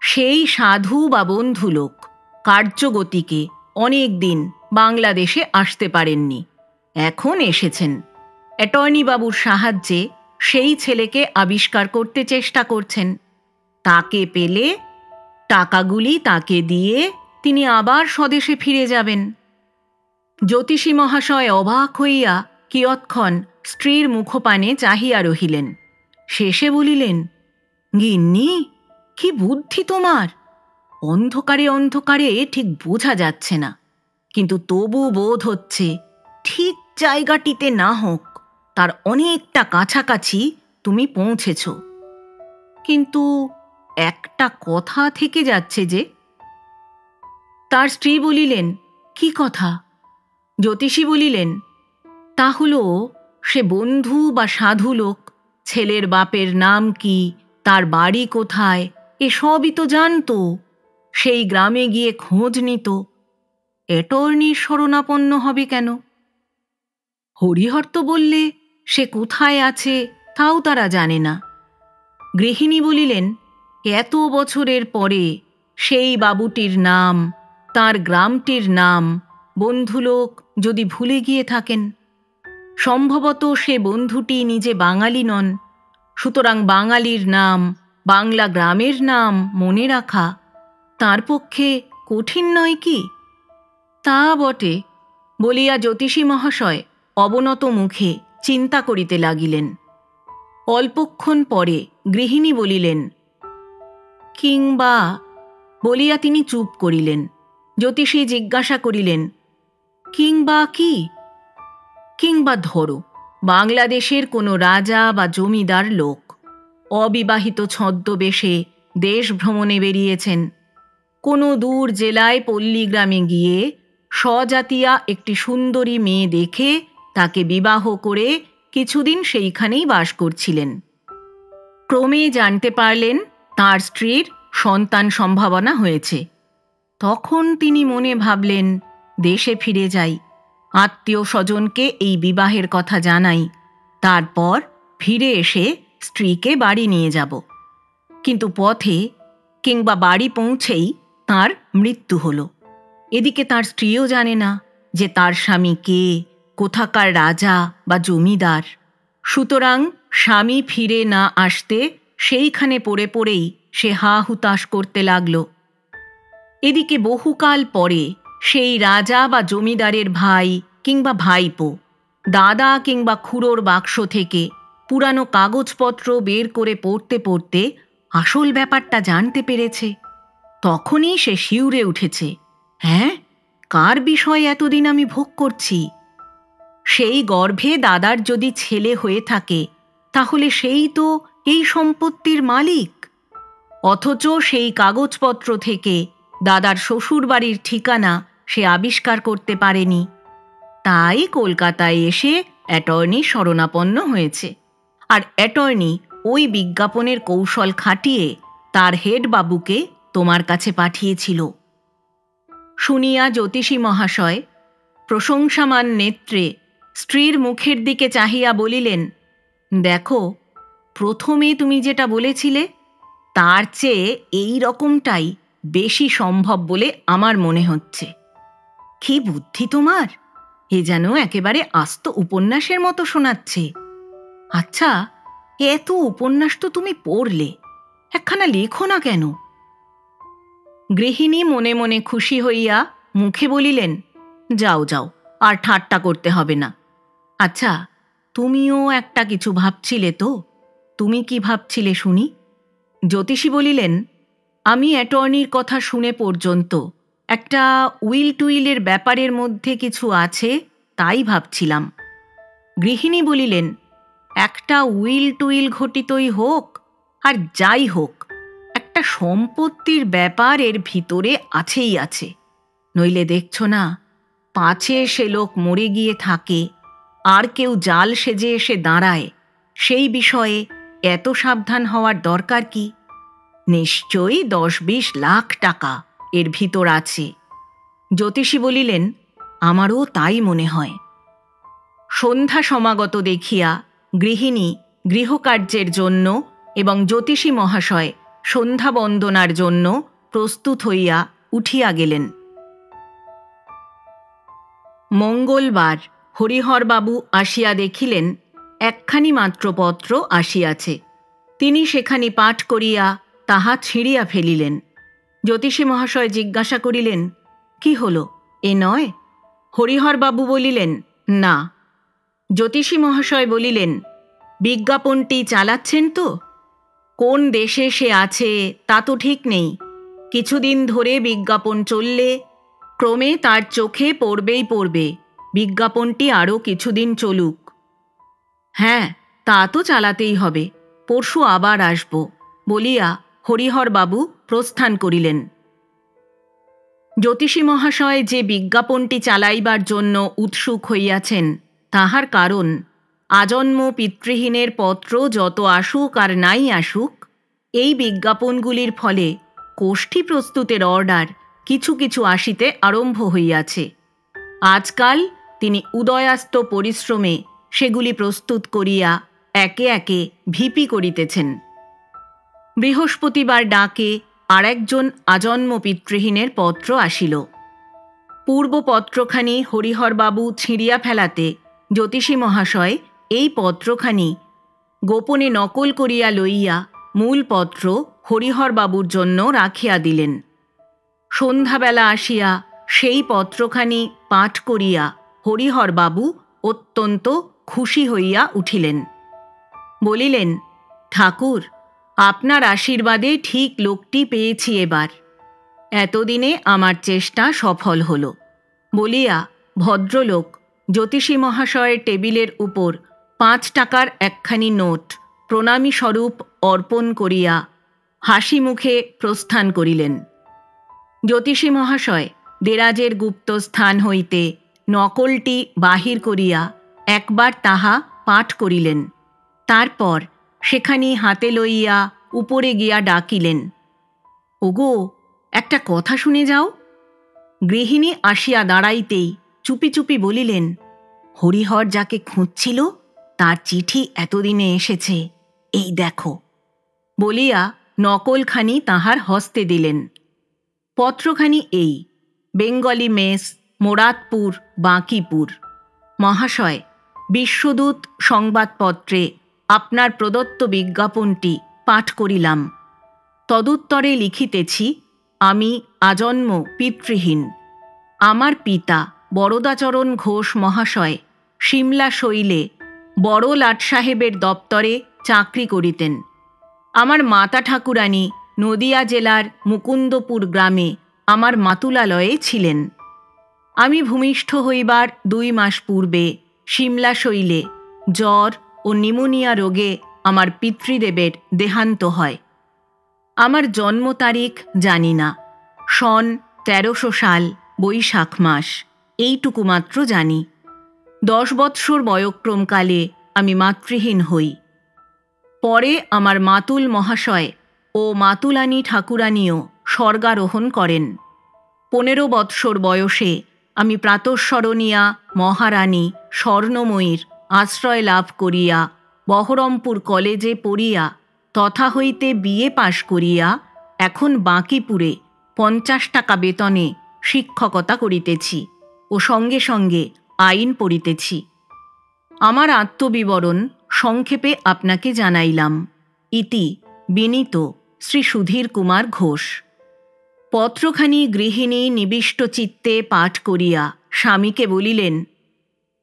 সেই সাধু বা বন্ধু লোক কার্যগতিকে অনেক দিন বাংলাদেশে আসতে পারেননি, এখন এসেছেন। অ্যাটর্নি বাবুর সাহায্যে সেই ছেলেকে আবিষ্কার করতে চেষ্টা করছেন। তাকে পেলে টাকাগুলি তাকে দিয়ে তিনি আবার স্বদেশে ফিরে যাবেন। জ্যোতিষী মহাশয় অবাক হইয়া কিয়ৎক্ষণ স্ত্রীর মুখপানে চাহিয়া রহিলেন। শেষে বলিলেন, গিন্নি, কি বুদ্ধি তোমার! অন্ধকারে অন্ধকারে ঠিক বোঝা যাচ্ছে না, কিন্তু তবু বোধ হচ্ছে ঠিক জায়গাটিতে না হোক তার অনেকটা কাছাকাছি তুমি পৌঁছেছ। কিন্তু একটা কথা থেকে যাচ্ছে যে। তার স্ত্রী বলিলেন, কি কথা? জ্যোতিষী বলিলেন, তা হলো সে বন্ধু বা সাধু লোক ছেলের বাপের নাম কি, তার বাড়ি কোথায়, এসবই তো জানতো। সেই গ্রামে গিয়ে খোঁজ নিত। অ্যাটর্নির শরণাপন্ন হবে কেন? হরিহর তো বললে সে কোথায় আছে তাও তারা জানে না। গৃহিণী বলিলেন, এত বছরের পরে সেই বাবুটির নাম, তার গ্রামটির নাম বন্ধুলোক যদি ভুলে গিয়ে থাকেন, সম্ভবত সে বন্ধুটি নিজে বাঙালি নন। সুতরাং বাঙালির নাম, বাংলা গ্রামের নাম মনে রাখা তার পক্ষে কঠিন নয় কি? তা বটে বলিয়া জ্যোতিষী মহাশয় অবনত মুখে চিন্তা করিতে লাগিলেন। অল্পক্ষণ পরে গৃহিণী বলিলেন, কিংবা বলিয়া তিনি চুপ করিলেন। জ্যোতিষী জিজ্ঞাসা করিলেন, কিংবা কি? কিংবা ধরো বাংলাদেশের কোনো রাজা বা জমিদার লোক অবিবাহিত ছদ্মবেশে দেশ ভ্রমণে বেরিয়েছেন। কোনো দূর জেলায় পল্লীগ্রামে গিয়ে স্বজাতিয়া একটি সুন্দরী মেয়ে দেখে তাকে বিবাহ করে কিছুদিন সেইখানেই বাস করছিলেন। ক্রমে জানতে পারলেন তাঁর স্ত্রীর সন্তান সম্ভাবনা হয়েছে। তখন তিনি মনে ভাবলেন, দেশে ফিরে যাই, আত্মীয় স্বজনকে এই বিবাহের কথা জানাই, তারপর ফিরে এসে স্ত্রীকে বাড়ি নিয়ে যাব। কিন্তু পথে কিংবা বাড়ি পৌঁছেই তাঁর মৃত্যু হলো। এদিকে তাঁর স্ত্রীও জানে না যে তার স্বামী কে, কোথাকার রাজা বা জমিদার। সুতরাং স্বামী ফিরে না আসতে সেইখানে পড়ে পড়েই সে হা হুতাশ করতে লাগল। এদিকে বহুকাল পরে সেই রাজা বা জমিদারের ভাই কিংবা ভাইপো দাদা কিংবা খুড়োর বাক্স থেকে পুরানো কাগজপত্র বের করে পড়তে পড়তে আসল ব্যাপারটা জানতে পেরেছে। তখনই সে শিউরে উঠেছে, হ্যাঁ, কার বিষয় এতদিন আমি ভোগ করছি? সেই গর্ভে দাদার যদি ছেলে হয়ে থাকে তাহলে সেই তো এই সম্পত্তির মালিক। অথচ সেই কাগজপত্র থেকে দাদার শ্বশুরবাড়ির ঠিকানা সে আবিষ্কার করতে পারেনি। তাই কলকাতায় এসে অ্যাটর্নি শরণাপন্ন হয়েছে। আর অ্যাটর্নি ওই বিজ্ঞাপনের কৌশল খাটিয়ে তার হেড বাবুকে তোমার কাছে পাঠিয়েছিল। শুনিয়া জ্যোতিষী মহাশয় প্রশংসামান নেত্রে স্ত্রীর মুখের দিকে চাহিয়া বলিলেন, দেখো, প্রথমে তুমি যেটা বলেছিলে তার চেয়ে এই রকমটাই বেশি সম্ভব বলে আমার মনে হচ্ছে। কি বুদ্ধি তোমার! এ যেন একেবারে আস্ত উপন্যাসের মতো শোনাচ্ছে। আচ্ছা, এত উপন্যাস তো তুমি পড়লে, একখানা লেখো না কেন? গৃহিণী মনে মনে খুশি হইয়া মুখে বলিলেন, যাও যাও, আর ঠাট্টা করতে হবে না। আচ্ছা, তুমিও একটা কিছু ভাবছিলে তো? তুমি কি ভাবছিলে শুনি? জ্যোতিষী বলিলেন, আমি অ্যাটর্নির কথা শুনে পর্যন্ত একটা উইল টুইলের ব্যাপারের মধ্যে কিছু আছে তাই ভাবছিলাম। গৃহিণী বলিলেন, একটা উইল টুইল ঘটিতই হোক আর যাই হোক, একটা সম্পত্তির ব্যাপার এর ভিতরে আছেই আছে। নইলে দেখছ না, পাছে সে লোক মরে গিয়ে থাকে আর কেউ জাল সেজে এসে দাঁড়ায়, সেই বিষয়ে এত সাবধান হওয়ার দরকার কি? নিশ্চয়ই 10-20 লাখ টাকা এর ভিতর আছে। জ্যোতিষী বলিলেন, আমারও তাই মনে হয়। সন্ধ্যা সমাগত দেখিয়া গৃহিণী গৃহকার্যের জন্য এবং জ্যোতিষী মহাশয় সন্ধ্যা বন্দনার জন্য প্রস্তুত হইয়া উঠিয়া গেলেন। মঙ্গলবার হরিহরবাবু আসিয়া দেখিলেন একখানি মাত্র পত্র আসিয়াছে। তিনি সেখানি পাঠ করিয়া তাহা ছিঁড়িয়া ফেলিলেন। জ্যোতিষী মহাশয় জিজ্ঞাসা করিলেন, কি হল, এ নয়? হরিহরবাবু বলিলেন, না। জ্যোতিষী মহাশয় বলিলেন, বিজ্ঞাপনটি চালাচ্ছেন তো? কোন দেশে সে আছে তা তো ঠিক নেই। কিছুদিন ধরে বিজ্ঞাপন চললে ক্রমে তার চোখে পড়বেই পড়বে। বিজ্ঞাপনটি আরও কিছুদিন চলুক। হ্যাঁ, তা তো চালাতেই হবে। পরশু আবার আসব বলিয়া হরিহরবাবু প্রস্থান করিলেন। জ্যোতিষী মহাশয় যে বিজ্ঞাপনটি চালাইবার জন্য উৎসুক হইয়াছেন, তাহার কারণ আজন্ম পিতৃহীনের পত্র যত আসুক আর নাই আসুক, এই বিজ্ঞাপনগুলির ফলে কোষ্ঠী প্রস্তুতের অর্ডার কিছু কিছু আসিতে আরম্ভ হইয়াছে। আজকাল তিনি উদয়াস্ত পরিশ্রমে সেগুলি প্রস্তুত করিয়া একে একে ভিপি করিতেছেন। বৃহস্পতিবার ডাকে আর একজন আজন্ম পিতৃহীনের পত্র আসিল। পূর্বপত্রখানি হরিহরবাবু ছিঁড়িয়া ফেলাতে জ্যোতিষী মহাশয় এই পত্রখানি গোপনে নকল করিয়া লইয়া মূল পত্র হরিহরবাবুর জন্য রাখিয়া দিলেন। সন্ধ্যাবেলা আসিয়া সেই পত্রখানি পাঠ করিয়া হরিহরবাবু অত্যন্ত খুশি হইয়া উঠিলেন। বলিলেন, ঠাকুর, আপনার আশীর্বাদে ঠিক লোকটি পেয়েছি এবার। এতদিনে আমার চেষ্টা সফল হল বলিয়া ভদ্রলোক জ্যোতিষী মহাশয়ের টেবিলের উপর 5 টাকার একখানি নোট প্রণামী স্বরূপ অর্পণ করিয়া হাসি মুখে প্রস্থান করিলেন। জ্যোতিষী মহাশয় দেরাজের গুপ্ত স্থান হইতে নকলটি বাহির করিয়া একবার তাহা পাঠ করিলেন। তারপর সেখানি হাতে লইয়া উপরে গিয়া ডাকিলেন, ওগো, একটা কথা শুনে যাও। গৃহিণী আসিয়া দাঁড়াইতেই চুপি চুপি বলিলেন, হরিহর যাকে খুঁজছিল তার চিঠি এতদিনে এসেছে, এই দেখো। বলিয়া নকলখানি তাহার হস্তে দিলেন। পত্রখানি এই, বেঙ্গলি মেস, মোরাদপুর, বাঁকিপুর। মহাশয়, বিশ্বদূত সংবাদপত্রে আপনার প্রদত্ত বিজ্ঞাপনটি পাঠ করিলাম। তদুত্তরে লিখিতেছি, আমি আজন্ম পিতৃহীন। আমার পিতা বরদাচরণ ঘোষ মহাশয় সিমলা শৈলে বড় লাট সাহেবের দপ্তরে চাকরি করিতেন। আমার মাতা ঠাকুরানী নদিয়া জেলার মুকুন্দপুর গ্রামে আমার মাতুলালয়ে ছিলেন। আমি ভূমিষ্ঠ হইবার 2 মাস পূর্বে সিমলা শৈলে জ্বর ও নিউমোনিয়া রোগে আমার পিতৃদেবের দেহান্ত হয়। আমার জন্ম তারিখ জানি না, সন 1300 সাল বৈশাখ মাস, এইটুকু মাত্র জানি। 10 বৎসর বয়ঃক্রমকালে আমি মাতৃহীন হই। পরে আমার মাতুল মহাশয় ও মাতুলানী ঠাকুরানীও স্বর্গারোহণ করেন। 15 বৎসর বয়সে আমি প্রাতঃস্মরণীয়া মহারানী স্বর্ণময়ীর আশ্রয় লাভ করিয়া বহরমপুর কলেজে পড়িয়া তথা হইতে বিএ পাশ করিয়া এখন বাঁকিপুরে 50 টাকা বেতনে শিক্ষকতা করিতেছি ও সঙ্গে সঙ্গে আইন পড়িতেছি। আমার আত্মবিবরণ সংক্ষেপে আপনাকে জানাইলাম। ইতি বিনীত শ্রী সুধীর কুমার ঘোষ। পত্রখানি গৃহিণী নিবিষ্ট চিত্তে পাঠ করিয়া স্বামীকে বলিলেন,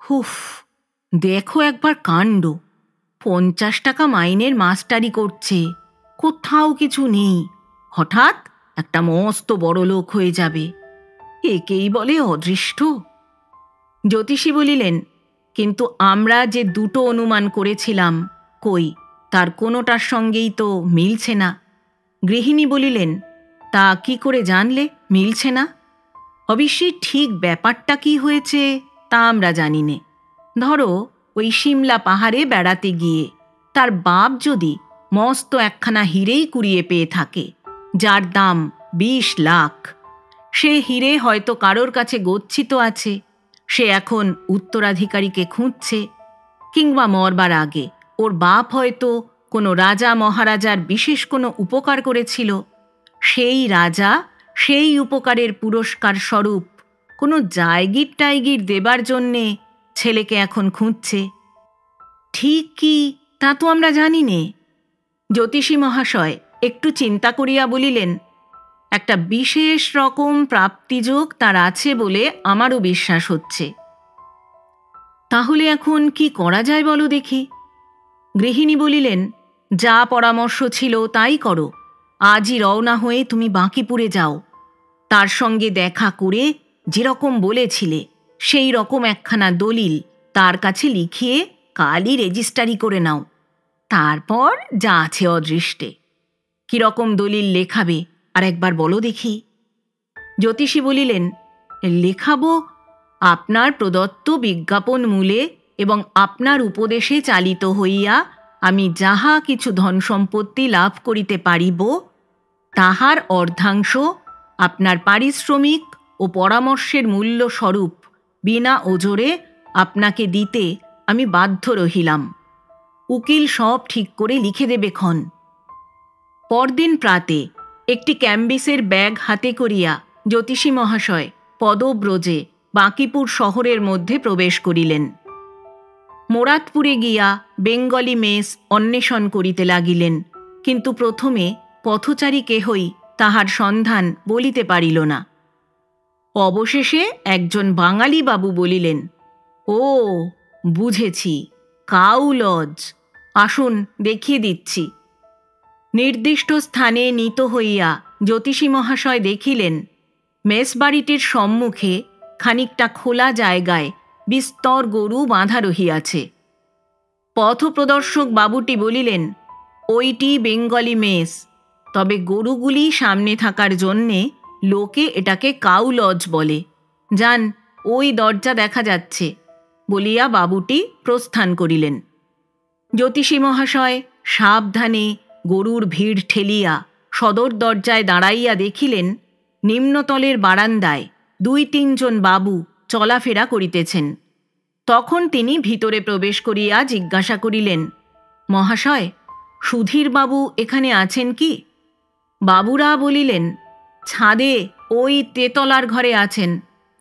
হুফ, দেখো একবার কাণ্ড। 50 টাকা মাইনের মাস্টারি করছে, কোথাও কিছু নেই, হঠাৎ একটা মস্ত বড় লোক হয়ে যাবে। একেই বলে অদৃষ্ট। জ্যোতিষী বলিলেন, কিন্তু আমরা যে 2টো অনুমান করেছিলাম, কই, তার কোনোটার সঙ্গেই তো মিলছে না। গৃহিণী বলিলেন, তা কি করে জানলে মিলছে না? অবশ্যই ঠিক ব্যাপারটা কি হয়েছে তা আমরা জানি নে। ধরো, ওই সিমলা পাহাড়ে বেড়াতে গিয়ে তার বাপ যদি মস্ত একখানা হিরেই কুড়িয়ে পেয়ে থাকে, যার দাম 20 লাখ, সে হিরে হয়তো কারোর কাছে গচ্ছিত আছে, সে এখন উত্তরাধিকারীকে খুঁজছে, কিংবা মরবার আগে ওর বাপ হয়তো কোনো রাজা মহারাজার বিশেষ কোনো উপকার করেছিল, সেই রাজা সেই উপকারের পুরস্কার স্বরূপ কোনো জায়গির টাইগির দেবার জন্যে ছেলেকে এখন খুঁজছে। ঠিক কি তা তো আমরা জানি নে। জ্যোতিষী মহাশয় একটু চিন্তা করিয়া বলিলেন, একটা বিশেষ রকম প্রাপ্তিযোগ তার আছে বলে আমারও বিশ্বাস হচ্ছে। তাহলে এখন কি করা যায় বলো দেখি। গৃহিণী বলিলেন, যা পরামর্শ ছিল তাই করো। আজই রওনা হয়ে তুমি বাঁকিপুরে যাও। তার সঙ্গে দেখা করে যেরকম বলেছিলে সেই রকম একখানা দলিল তার কাছে লিখিয়ে কালই রেজিস্ট্রারি করে নাও। তারপর যা আছে অদৃষ্টে। কিরকম দলিল লেখাবে আর একবার বলো দেখি। জ্যোতিষী বলিলেন, লেখাবো আপনার প্রদত্ত বিজ্ঞাপন মূলে এবং আপনার উপদেশে চালিত হইয়া আমি যাহা কিছু ধন সম্পত্তি লাভ করিতে পারিব তাহার অর্ধাংশ আপনার পারিশ্রমিক ও পরামর্শের মূল্য স্বরূপ বিনা ওজরে আপনাকে দিতে আমি বাধ্য রহিলাম। উকিল সব ঠিক করে লিখে দেবে ক্ষণ। পরদিন প্রাতে একটি ক্যাম্বিসের ব্যাগ হাতে করিয়া জ্যোতিষী মহাশয় পদব্রজে বাঁকিপুর শহরের মধ্যে প্রবেশ করিলেন। মোরাদপুরে গিয়া বেঙ্গলি মেস অন্বেষণ করিতে লাগিলেন, কিন্তু প্রথমে পথচারী কেহই তাহার সন্ধান বলিতে পারিল না। অবশেষে একজন বাঙালি বাবু বলিলেন, ও বুঝেছি, কাউ লজ। আসুন দেখিয়ে দিচ্ছি। নির্দিষ্ট স্থানে নীত হইয়া জ্যোতিষী মহাশয় দেখিলেন মেসবাড়িটির সম্মুখে খানিকটা খোলা জায়গায় বিস্তর গরু বাঁধা রহিয়াছে। পথপ্রদর্শক বাবুটি বলিলেন, ওইটি বেঙ্গলি মেস, তবে গরুগুলি সামনে থাকার জন্যে লোকে এটাকে কাউ লজ বলে। যান, ওই দরজা দেখা যাচ্ছে বলিয়া বাবুটি প্রস্থান করিলেন। জ্যোতিষী মহাশয় সাবধানে গরুর ভিড় ঠেলিয়া সদর দরজায় দাঁড়াইয়া দেখিলেন নিম্নতলের বারান্দায় 2-3 জন বাবু চলাফেরা করিতেছেন। তখন তিনি ভিতরে প্রবেশ করিয়া জিজ্ঞাসা করিলেন, মহাশয়, সুধীরবাবু এখানে আছেন কি? বাবুরা বলিলেন, ছাদে ওই তেতলার ঘরে আছেন,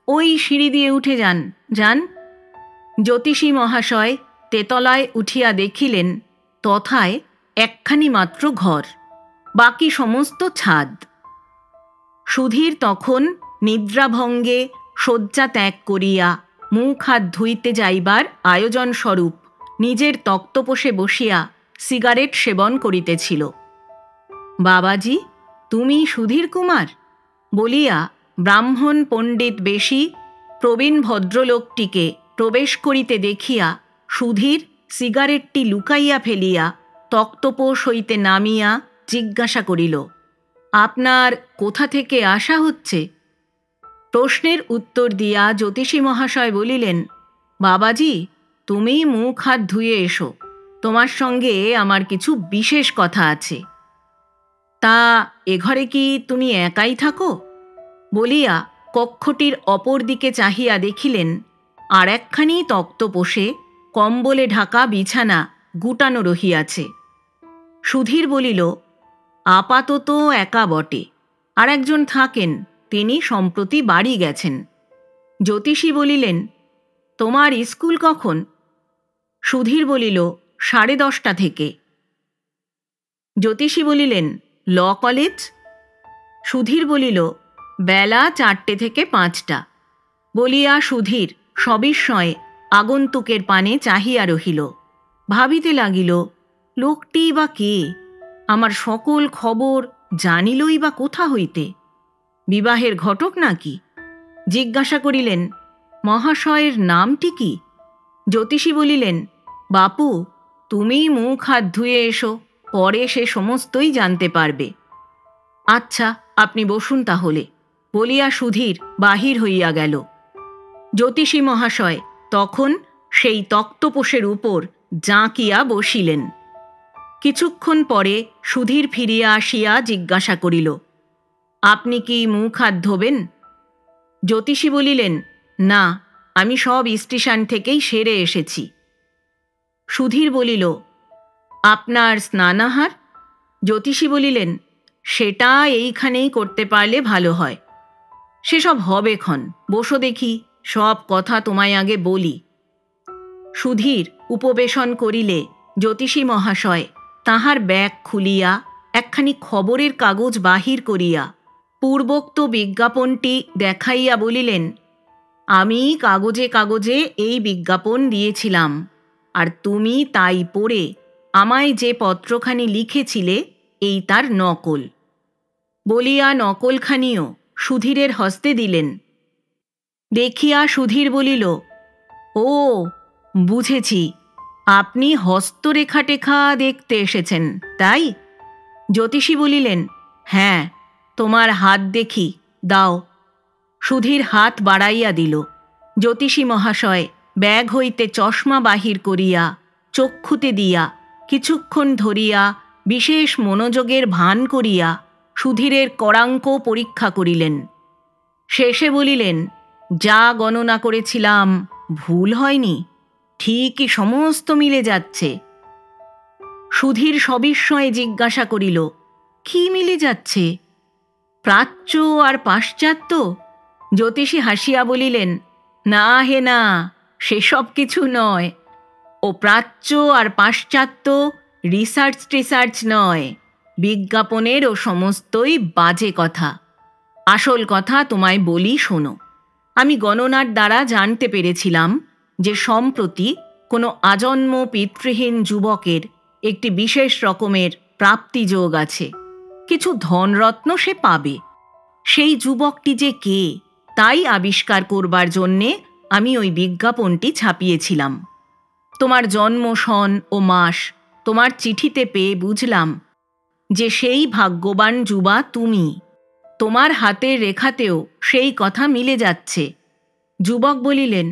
ওই সিঁড়ি দিয়ে উঠে যান যান। জ্যোতিষী মহাশয় তেতলায় উঠিয়া দেখিলেন তথায় একখানি মাত্র ঘর, বাকি সমস্ত ছাদ। সুধীর তখন নিদ্রাভঙ্গে শয্যা ত্যাগ করিয়া মুখ হাত ধুইতে যাইবার আয়োজন স্বরূপ নিজের তক্তপোষে বসিয়া সিগারেট সেবন করিতেছিল। বাবাজি, তুমি সুধীর কুমার বলিয়া ব্রাহ্মণ পণ্ডিত বেশি প্রবীণ ভদ্রলোকটিকে প্রবেশ করিতে দেখিয়া সুধীর সিগারেটটি লুকাইয়া ফেলিয়া তক্তপোষ হইতে নামিয়া জিজ্ঞাসা করিল, আপনার কোথা থেকে আসা হচ্ছে? প্রশ্নের উত্তর দিয়া জ্যোতিষী মহাশয় বলিলেন, বাবাজি, তুমি মুখ হাত ধুয়ে এসো, তোমার সঙ্গে আমার কিছু বিশেষ কথা আছে। তা এ ঘরে কি তুমি একাই থাকো? বলিয়া কক্ষটির অপর দিকে চাহিয়া দেখিলেন আর একখানি তক্তপোষে কম্বলে ঢাকা বিছানা গুটানো রহিয়াছে। সুধীর বলিল, আপাতত একা বটে, আর একজন থাকেন, তিনি সম্প্রতি বাড়ি গেছেন। জ্যোতিষী বলিলেন, তোমার স্কুল কখন? সুধীর বলিল, 10:30 থেকে। জ্যোতিষী বলিলেন, ল কলেজ? সুধীর বলিল, বেলা 4টে থেকে 5টা। বলিয়া সুধীর সবিস্ময়ে আগন্তুকের পানে চাহিয়া রহিল। ভাবিতে লাগিল, লোকটি বা কে? আমার সকল খবর জানিলই বা কোথা হইতে? বিবাহের ঘটক নাকি? জিজ্ঞাসা করিলেন, মহাশয়ের নামটি কি? জ্যোতিষী বলিলেন, বাপু, তুমি মুখ হাত ধুয়ে এসো, পরে সে সমস্তই জানতে পারবে। আচ্ছা, আপনি বসুন তাহলে, বলিয়া সুধীর বাহির হইয়া গেল। জ্যোতিষী মহাশয় তখন সেই তক্তপোষের উপর জাঁকিয়া বসিলেন। কিছুক্ষণ পরে সুধীর ফিরিয়া আসিয়া জিজ্ঞাসা করিল, আপনি কি মুখ হাত ধোবেন? জ্যোতিষী বলিলেন, না, আমি সব স্টেশন থেকেই সেরে এসেছি। সুধীর বলিল, আপনার স্নানাহার? জ্যোতিষী বলিলেন, সেটা এইখানেই করতে পারলে ভালো হয়। সেসব হবে ক্ষণ, বসো দেখি, সব কথা তোমায় আগে বলি। সুধীর উপবেশন করিলে জ্যোতিষী মহাশয় তাহার ব্যাগ খুলিয়া একখানি খবরের কাগজ বাহির করিয়া পূর্বোক্ত বিজ্ঞাপনটি দেখাইয়া বলিলেন, আমি কাগজে কাগজে এই বিজ্ঞাপন দিয়েছিলাম, আর তুমি তাই পড়ে আমায় যে পত্রখানি লিখেছিলে এই তার নকল। বলিয়া নকলখানিও সুধীরের হস্তে দিলেন। দেখিয়া সুধীর বলিল, ও বুঝেছি, আপনি হস্তরেখা টেখা দেখতে এসেছেন, তাই? জ্যোতিষী বলিলেন, হ্যাঁ, তোমার হাত দেখি, দাও। সুধীর হাত বাড়াইয়া দিল। জ্যোতিষী মহাশয় ব্যাগ হইতে চশমা বাহির করিয়া চক্ষুতে দিয়া কিছুক্ষণ ধরিয়া বিশেষ মনোযোগের ভান করিয়া সুধীরের করাঙ্ক পরীক্ষা করিলেন। শেষে বলিলেন, যা গণনা করেছিলাম ভুল হয়নি, ঠিকই সমস্ত মিলে যাচ্ছে। সুধীর সবিস্ময়ে জিজ্ঞাসা করিল, কি মিলে যাচ্ছে? প্রাচ্য আর পাশ্চাত্য? জ্যোতিষী হাসিয়া বলিলেন, না হে না, সেসব কিছু নয়। ও প্রাচ্য আর পাশ্চাত্য রিসার্চ নয়, বিজ্ঞাপনের ও সমস্তই বাজে কথা। আসল কথা তোমায় বলি, শোনো। আমি গণনার দ্বারা জানতে পেরেছিলাম যে সম্প্রতি কোনো আজন্ম পিতৃহীন যুবকের একটি বিশেষ রকমের প্রাপ্তিযোগ আছে, কিছু ধনরত্ন সে পাবে। সেই যুবকটি যে কে তাই আবিষ্কার করবার জন্যে আমি ওই বিজ্ঞাপনটি ছাপিয়েছিলাম। তোমার জন্ম সন ও মাস তোমার চিঠিতে পেয়ে বুঝলাম যে সেই ভাগ্যবান যুবা তুমি। তোমার হাতের রেখাতেও সেই কথা মিলে যাচ্ছে। যুবক বলিলেন,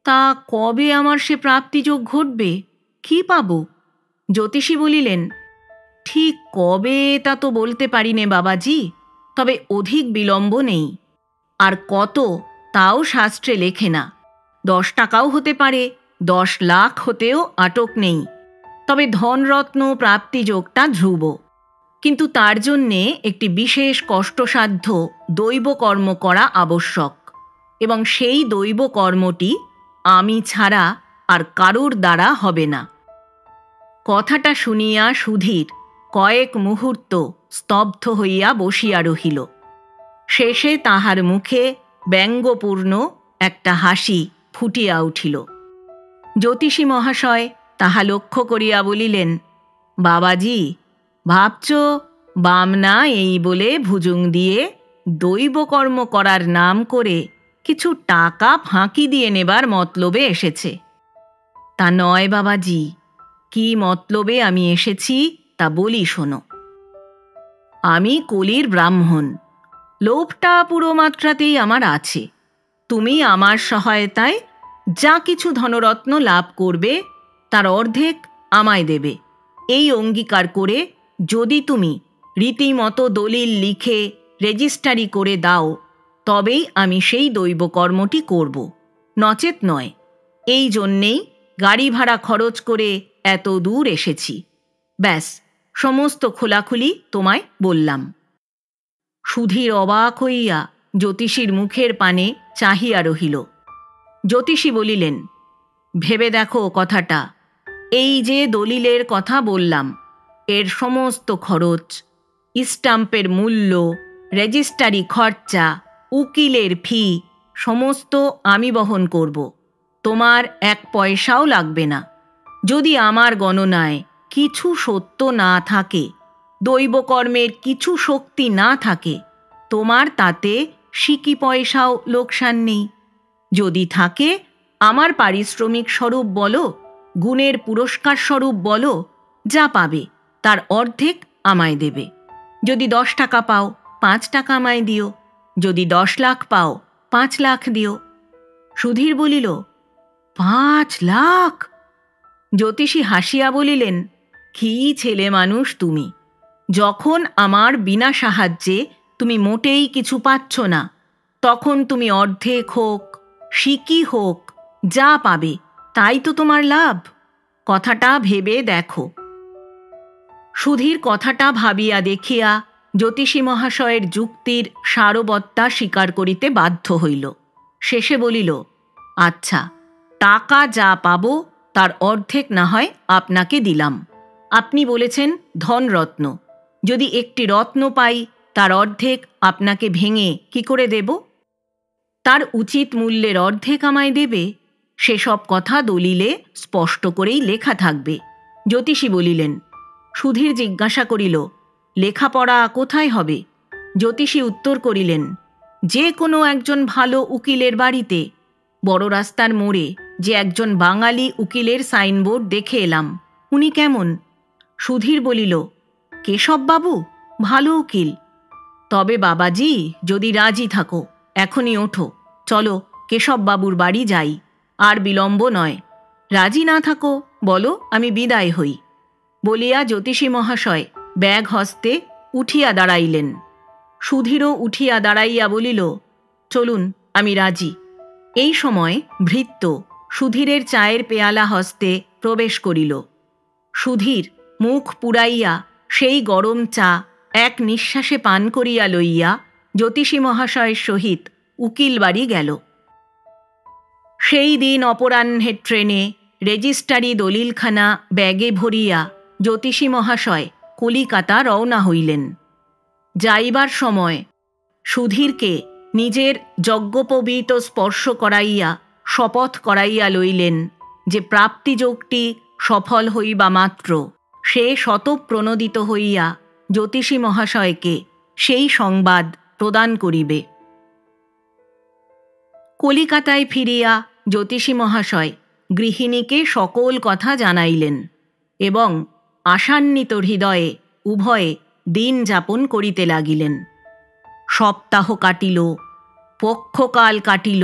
তা কবে আমার সে প্রাপ্তিযোগ ঘটবে? কি পাব? জ্যোতিষী বলিলেন, ঠিক কবে তা তো বলতে পারি নে বাবাজি, তবে অধিক বিলম্ব নেই। আর কত তাও শাস্ত্রে লেখে না, 10 টাকাও হতে পারে, 10 লাখ হতেও আটক নেই। তবে ধনরত্ন প্রাপ্তিযোগটা ধ্রুব, কিন্তু তার জন্যে একটি বিশেষ কষ্টসাধ্য দৈব কর্ম করা আবশ্যক, এবং সেই দৈব কর্মটি আমি ছাড়া আর কারুর দ্বারা হবে না। কথাটা শুনিয়া সুধীর কয়েক মুহূর্ত স্তব্ধ হইয়া বসিয়া রহিল। শেষে তাহার মুখে ব্যঙ্গপূর্ণ একটা হাসি ফুটিয়া উঠিল। জ্যোতিষী মহাশয় তাহা লক্ষ্য করিয়া বলিলেন, বাবাজি, ভাবছ বামনা এই বলে ভুজুং দিয়ে দৈবকর্ম করার নাম করে কিছু টাকা ফাঁকি দিয়ে নেবার মতলবে এসেছে। তা নয় বাবাজি, কি মতলবে আমি এসেছি তা বলি শোনো। আমি কলির ব্রাহ্মণ, লোভটা পুরো মাত্রাতেই আমার আছে। তুমি আমার সহায়তায় যা কিছু ধনরত্ন লাভ করবে তার অর্ধেক আমায় দেবে, এই অঙ্গীকার করে যদি তুমি রীতিমতো দলিল লিখে রেজিস্ট্রারি করে দাও, তবেই আমি সেই দৈবকর্মটি করব, নচেত নয়। এই জন্যেই গাড়ি ভাড়া খরচ করে এত দূর এসেছি। ব্যাস, সমস্ত খোলাখুলি তোমায় বললাম। সুধীর অবাক হইয়া জ্যোতিষীর মুখের পানে চাহিয়া রহিল। জ্যোতিষী বলিলেন, ভেবে দেখো কথাটা। এই যে দলিলের কথা বললাম, এর সমস্ত খরচ, স্টাম্পের মূল্য, রেজিস্ট্রারি খরচা, উকিলের ফি সমস্ত আমি বহন করব। তোমার 1 পয়সাও লাগবে না। যদি আমার গণনায় কিছু সত্য না থাকে, দৈবকর্মের কিছু শক্তি না থাকে, তোমার তাতে সিকি পয়সাও লোকসান নেই। যদি থাকে, আমার পারিশ্রমিক স্বরূপ বলো, গুণের পুরস্কার স্বরূপ বলো, যা পাবে তার অর্ধেক আমায় দেবে। যদি 10 টাকা পাও, 5 টাকা আমায় দিও। যদি 10 লাখ পাও, 5 লাখ দিও। সুধীর বলিল, 5 লাখ? জ্যোতিষী হাসিয়া বলিলেন, কি ছেলে মানুষ তুমি! যখন আমার বিনা সাহায্যে তুমি মোটেই কিছু পাচ্ছ না, তখন তুমি অর্ধেক হোক, সিকি হোক, যা পাবে তাই তো তোমার লাভ। কথাটা ভেবে দেখো। সুধীর কথাটা ভাবিয়া দেখিয়া জ্যোতিষী মহাশয়ের যুক্তির সারবত্তা স্বীকার করিতে বাধ্য হইল। শেষে বলিল, আচ্ছা, টাকা যা পাবো তার অর্ধেক না হয় আপনাকে দিলাম। আপনি বলেছেন ধনরত্ন, যদি একটি রত্ন পাই তার অর্ধেক আপনাকে ভেঙে কি করে দেব? তার উচিত মূল্যের অর্ধেক আমায় দেবে, সেসব কথা দলিলে স্পষ্ট করেই লেখা থাকবে। জ্যোতিষী বলিলেন। সুধীর জিজ্ঞাসা করিল, লেখাপড়া কোথায় হবে? জ্যোতিষী উত্তর করিলেন, যে কোনো একজন ভালো উকিলের বাড়িতে। বড় রাস্তার মোড়ে যে একজন বাঙালি উকিলের সাইনবোর্ড দেখে এলাম। উনি কেমন? সুধীর বলিল, কেশববাবু ভালো উকিল। তবে বাবাজি, যদি রাজি থাকো এখনই ওঠো, চলো কেশববাবুর বাড়ি যাই, আর বিলম্ব নয়। রাজি না থাকো বলো, আমি বিদায় হই। বলিয়া জ্যোতিষী মহাশয় ব্যাগ হস্তে উঠিয়া দাঁড়াইলেন। সুধীরও উঠিয়া দাঁড়াইয়া বলিল, চলুন, আমি রাজি। এই সময় ভৃত্য সুধীরের চায়ের পেয়ালা হস্তে প্রবেশ করিল। সুধীর মুখ পুড়াইয়া সেই গরম চা এক নিঃশ্বাসে পান করিয়া লইয়া জ্যোতিষী মহাশয়ের সহিত উকিল বাড়ি গেল। সেই দিন অপরাহ্নের ট্রেনে রেজিস্ট্রারি দলিলখানা ব্যাগে ভরিয়া জ্যোতিষী মহাশয় কলিকাতা রওনা হইলেন। যাইবার সময় সুধীরকে নিজের যজ্ঞোপবীত স্পর্শ করাইয়া শপথ করাইয়া লইলেন যে প্রাপ্তিযোগটি সফল হইবা মাত্র সে শতপ্রণোদিত হইয়া জ্যোতিষী মহাশয়কে সেই সংবাদ প্রদান করিবে। কলিকাতায় ফিরিয়া জ্যোতিষী মহাশয় গৃহিণীকে সকল কথা জানাইলেন এবং আশান্বিত হৃদয়ে উভয়ে দিন যাপন করিতে লাগিলেন। সপ্তাহ কাটিল, পক্ষকাল কাটিল,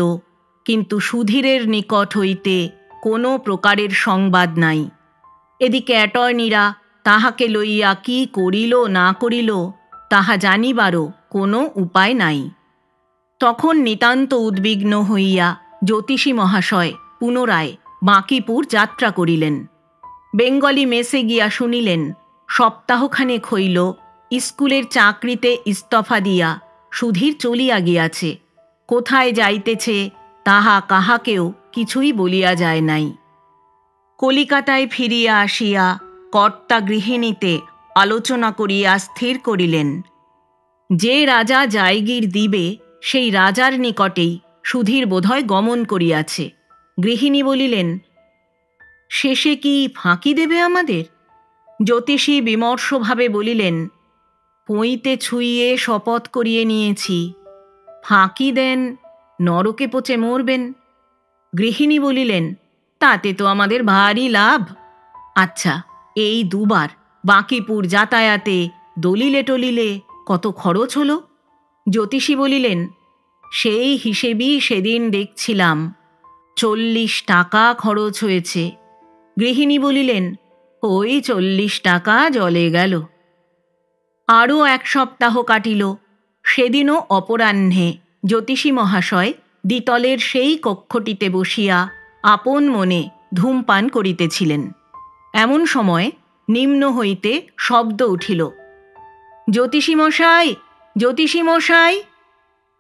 কিন্তু সুধীরের নিকট হইতে কোনো প্রকারের সংবাদ নাই। এদিকে অ্যাটর্নিরা তাহাকে লইয়া কি করিল না করিল তাহা জানিবারও কোনো উপায় নাই। তখন নিতান্ত উদ্বিগ্ন হইয়া জ্যোতিষী মহাশয় পুনরায় বাঁকিপুর যাত্রা করিলেন। বেঙ্গলি মেসে গিয়া শুনিলেন সপ্তাহখানেক হইল স্কুলের চাকরিতে ইস্তফা দিয়া সুধীর চলিয়া গিয়াছে। কোথায় যাইতেছে তাহা কাহাকেও কিছুই বলিয়া যায় নাই। কলিকাতায় ফিরিয়া আসিয়া কর্তা গৃহিণীতে আলোচনা করিয়া স্থির করিলেন যে রাজা জায়গির দিবে সেই রাজার নিকটেই সুধীর বোধহয় গমন করিয়াছে। গৃহিণী বলিলেন, শেষে কি ফাঁকি দেবে আমাদের? জ্যোতিষী বিমর্ষভাবে বলিলেন, পইতে ছুঁইয়ে শপথ করিয়ে নিয়েছি, ফাঁকি দেন নরকে পচে মরবেন। গৃহিণী বলিলেন, তাতে তো আমাদের ভারী লাভ। আচ্ছা, এই দুবার বাঁকিপুর যাতায়াতে দলিলে টলিলে কত খরচ হলো? জ্যোতিষী বলিলেন, সেই হিসেবেই সেদিন দেখছিলাম 40 টাকা খরচ হয়েছে। গৃহিণী বলিলেন, ওই 40 টাকা জলে গেল। আরও 1 সপ্তাহ কাটিল। সেদিনও অপরাহ্নে জ্যোতিষী মহাশয় দ্বিতলের সেই কক্ষটিতে বসিয়া আপন মনে ধূমপান করিতেছিলেন। এমন সময় নিম্ন হইতে শব্দ উঠিল, জ্যোতিষী মশাই, জ্যোতিষী মশাই।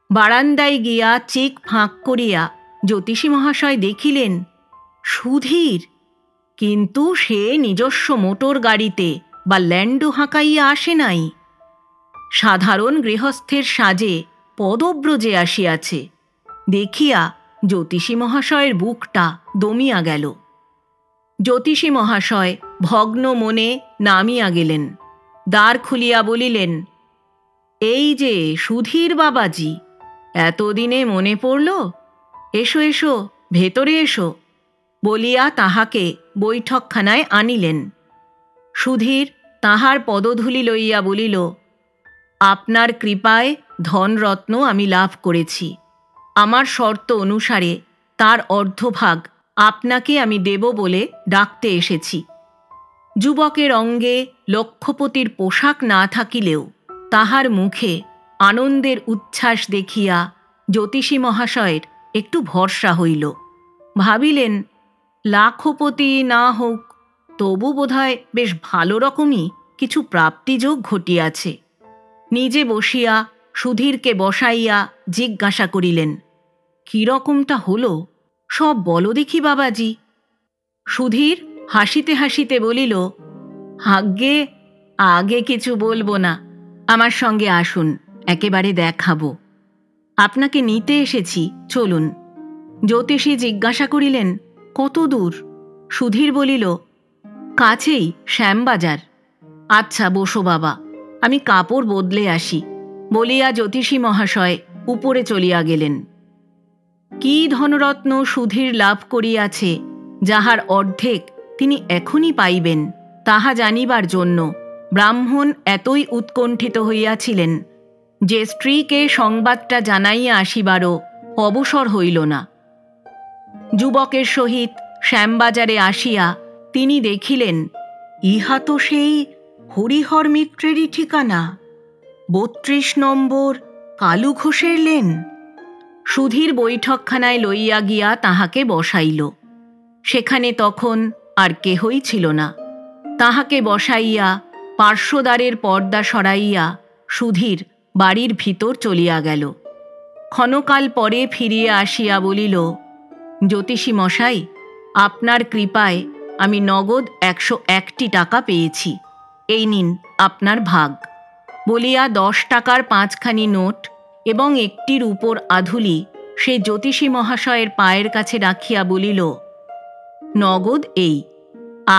বারান্দায় গিয়া চিক ফাঁক করিয়া জ্যোতিষী মহাশয় দেখিলেন সুধীর, কিন্তু সে নিজস্ব মোটর গাড়িতে বা ল্যান্ডো হাঁকাইয়া আসে নাই, সাধারণ গৃহস্থের সাজে পদব্রজে আসিয়াছে। দেখিয়া জ্যোতিষী মহাশয়ের বুকটা দমিয়া গেল। জ্যোতিষী মহাশয় ভগ্ন মনে নামিয়া গেলেন। দ্বার খুলিয়া বলিলেন, এই যে সুধীর বাবাজি, এতদিনে মনে পড়ল? এসো এসো, ভেতরে এসো। বলিয়া তাহাকে বৈঠকখানায় আনিলেন। সুধীর তাহার পদধূলি লইয়া বলিল, আপনার কৃপায় ধনরত্ন আমি লাভ করেছি। আমার শর্ত অনুসারে তার অর্ধভাগ আপনাকে আমি দেব বলে ডাকতে এসেছি। যুবকের অঙ্গে লক্ষপতির পোশাক না থাকিলেও তাহার মুখে আনন্দের উচ্ছ্বাস দেখিয়া জ্যোতিষী মহাশয়ের একটু ভরসা হইল। ভাবিলেন, লাখপতি না হোক, তবু বোধহয় বেশ ভালো রকমই কিছু প্রাপ্তিযোগ ঘটিয়াছে। নিজে বসিয়া সুধীরকে বসাইয়া জিজ্ঞাসা করিলেন, কীরকমটা হলো সব বলো দেখি বাবাজি। সুধীর হাসিতে হাসিতে বলিল, আজ্ঞে, আগে কিছু বলবো না, আমার সঙ্গে আসুন, একেবারে দেখাবো। আপনাকে নিতে এসেছি, চলুন। জ্যোতিষী জিজ্ঞাসা করিলেন, কত দূর? সুধীর বলিল, কাছেই, শ্যামবাজার। আচ্ছা, বসো বাবা, আমি কাপড় বদলে আসি, বলিয়া জ্যোতিষী মহাশয় উপরে চলিয়া গেলেন। কি ধনরত্ন সুধীর লাভ করিয়াছে, যাহার অর্ধেক তিনি এখনই পাইবেন, তাহা জানিবার জন্য ব্রাহ্মণ এতই উৎকণ্ঠিত হইয়াছিলেন যে স্ত্রীকে সংবাদটা জানাইয়া আসিবারও অবসর হইল না। যুবকের সহিত শ্যামবাজারে আসিয়া তিনি দেখিলেন, ইহা তো সেই হরিহর মিত্রেরই ঠিকানা, ৩২ নম্বর কালু ঘোষের লেন। সুধীর বৈঠকখানায় লইয়া গিয়া তাহাকে বসাইল। সেখানে তখন আর কেহই ছিল না। তাহাকে বসাইয়া পার্শ্বদ্বারের পর্দা সরাইয়া সুধীর বাড়ির ভিতর চলিয়া গেল। ক্ষণকাল পরে ফিরিয়া আসিয়া বলিল, জ্যোতিষী মশাই, আপনার কৃপায় আমি নগদ ১০১টি টাকা পেয়েছি, এই নিন আপনার ভাগ, বলিয়া ১০ টাকার ৫খানি নোট এবং একটির উপর আধুলি সে জ্যোতিষী মহাশয়ের পায়ের কাছে রাখিয়া বলিল, নগদ এই,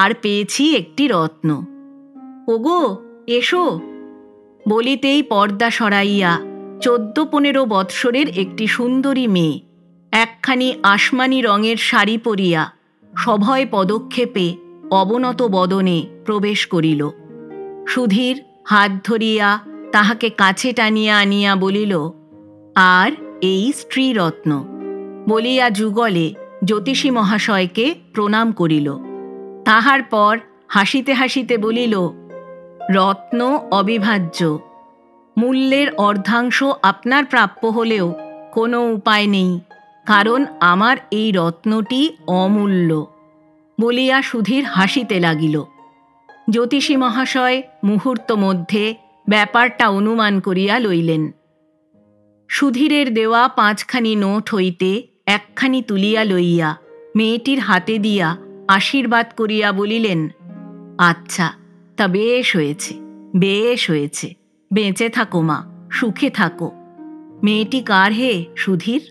আর পেয়েছি একটি রত্ন। ওগো, এসো। বলিতেই পর্দা সরাইয়া ১৪-১৫ বৎসরের একটি সুন্দরী মেয়ে একখানি আসমানি রঙের শাড়ি পরিয়া সভয় পদক্ষেপে অবনত বদনে প্রবেশ করিল। সুধীর হাত ধরিয়া তাহাকে কাছে টানিয়া আনিয়া বলিল, আর এই স্ত্রীরত্ন, বলিয়া যুগলে জ্যোতিষী মহাশয়কে প্রণাম করিল। তাহার পর হাসিতে হাসিতে বলিল, রত্ন অবিভাজ্য, মূল্যের অর্ধাংশ আপনার প্রাপ্য হলেও কোনো উপায় নেই, কারণ আমার এই রত্নটি অমূল্য, বলিয়া সুধীর হাসিতে লাগিল। জ্যোতিষী মহাশয় মুহূর্ত মধ্যে ব্যাপারটা অনুমান করিয়া লইলেন। সুধীরের দেওয়া ৫খানি নোট হইতে একখানি তুলিয়া লইয়া মেয়েটির হাতে দিয়া আশীর্বাদ করিয়া বলিলেন, আচ্ছা, তা বেশ হয়েছে, বেশ হয়েছে, বেঁচে থাকো মা, সুখে থাকো। মেয়েটি কার হে সুধীর?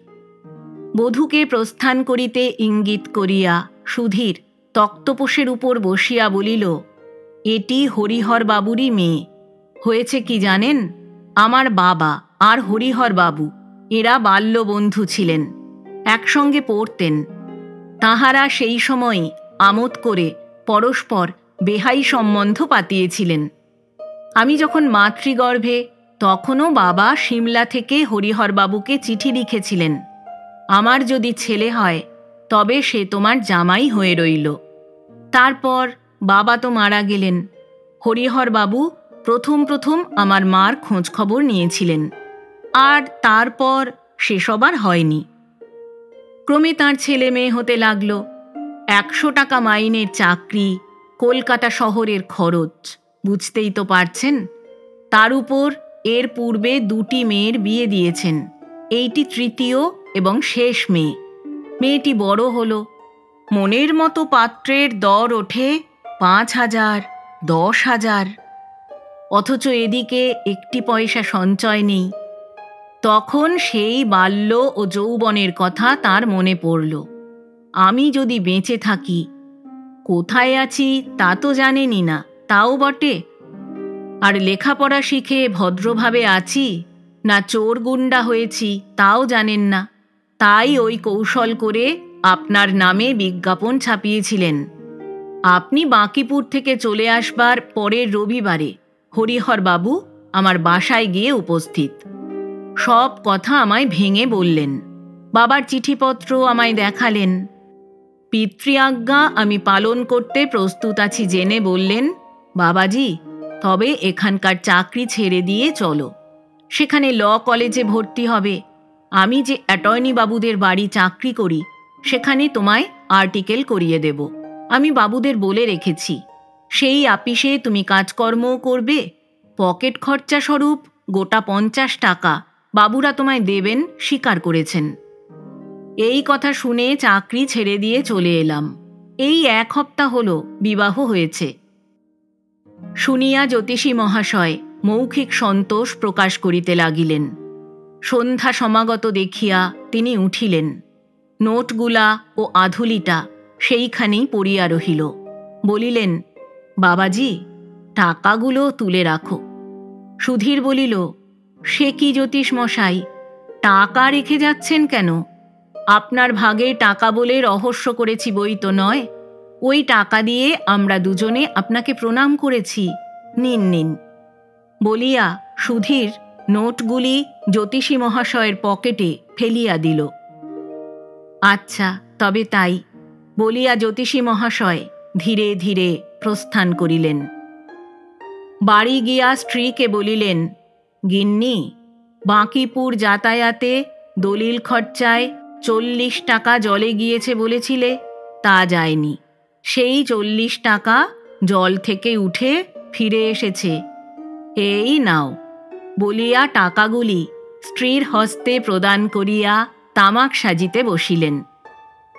বধূকে প্রস্থান করিতে ইঙ্গিত করিয়া সুধীর তক্তপোষের উপর বসিয়া বলিল, এটি হরিহর বাবুরই মেয়ে। হয়েছে কি জানেন, আমার বাবা আর হরিহর বাবু এরা বাল্যবন্ধু ছিলেন, একসঙ্গে পড়তেন। তাহারা সেই সময় আমোদ করে পরস্পর বেহাই সম্বন্ধ পাতিয়েছিলেন। আমি যখন মাতৃগর্ভে, তখনও বাবা সিমলা থেকে হরিহরবাবুকে চিঠি লিখেছিলেন, আমার যদি ছেলে হয় তবে সে তোমার জামাই হয়ে রইল। তারপর বাবা তো মারা গেলেন। হরিহরবাবু প্রথম প্রথম আমার মার খোঁজ খবর নিয়েছিলেন, আর তারপর সেসব আর হয়নি। ক্রমে তাঁর ছেলে মেয়ে হতে লাগলো। ১০০ টাকা মাইনের চাকরি, কলকাতা শহরের খরচ, বুঝতেই তো পারছেন। তার উপর এর পূর্বে ২টি মেয়ের বিয়ে দিয়েছেন, এইটি তৃতীয় এবং শেষ মেয়ে। মেয়েটি বড় হলো, মনের মতো পাত্রের দর ওঠে ৫,০০০, ১০,০০০, অথচ এদিকে একটি পয়সা সঞ্চয় নেই। তখন সেই বাল্য ও যৌবনের কথা তার মনে পড়ল। আমি যদি বেঁচে থাকি, কোথায় আছি তা তো জানেনই না, তাও বটে, আর লেখাপড়া শিখে ভদ্রভাবে আছি না চোর গুন্ডা হয়েছি তাও জানেন না। তাই ওই কৌশল করে আপনার নামে বিজ্ঞাপন ছাপিয়েছিলেন। আপনি বাঁকিপুর থেকে চলে আসবার পরের রবিবারে হরিহরবাবু আমার বাসায় গিয়ে উপস্থিত। সব কথা আমায় ভেঙে বললেন, বাবার চিঠিপত্র আমায় দেখালেন। পিতৃ আজ্ঞা আমি পালন করতে প্রস্তুত আছি জেনে বললেন, বাবাজি, তবে এখানকার চাকরি ছেড়ে দিয়ে চলো, সেখানে ল কলেজে ভর্তি হবে। আমি যে অ্যাটর্নি বাবুদের বাড়ি চাকরি করি, সেখানে তোমায় আর্টিকেল করিয়ে দেব। আমি বাবুদের বলে রেখেছি, সেই আপিসে তুমি কাজকর্মও করবে, পকেট খরচা স্বরূপ গোটা ৫০ টাকা বাবুরা তোমায় দেবেন স্বীকার করেছেন। এই কথা শুনে চাকরি ছেড়ে দিয়ে চলে এলাম। এই ১ সপ্তাহ হলো বিবাহ হয়েছে। শুনিয়া জ্যোতিষী মহাশয় মৌখিক সন্তোষ প্রকাশ করিতে লাগিলেন। সন্ধ্যা সমাগত দেখিয়া তিনি উঠিলেন। নোটগুলা ও আধুলিটা সেইখানেই পড়িয়া রহিল। বলিলেন, বাবাজি, টাকাগুলো তুলে রাখো। সুধীর বলিল, সে কি জ্যোতিষ মশাই, টাকা রেখে যাচ্ছেন কেন? আপনার ভাগে টাকা বলে রহস্য করেছি বই তো নয়। ওই টাকা দিয়ে আমরা দুজনে আপনাকে প্রণাম করেছি, নিন নিন। বলিয়া সুধীর নোটগুলি জ্যোতিষী মহাশয়ের পকেটে ফেলিয়া দিল। আচ্ছা, তবে তাই বলিয়া জ্যোতিষী মহাশয় ধীরে ধীরে প্রস্থান করিলেন। বাড়ি গিয়া স্ত্রীকে বলিলেন, গিন্নি, বাঁকিপুর যাতায়াতে দলিল খরচায় 40 টাকা জলে গিয়েছে বলেছিলে, তা যায়নি। সেই 40 টাকা জল থেকে উঠে ফিরে এসেছে, এই নাও। বলিয়া টাকাগুলি স্ত্রীর হস্তে প্রদান করিয়া তামাক সাজিতে বসিলেন।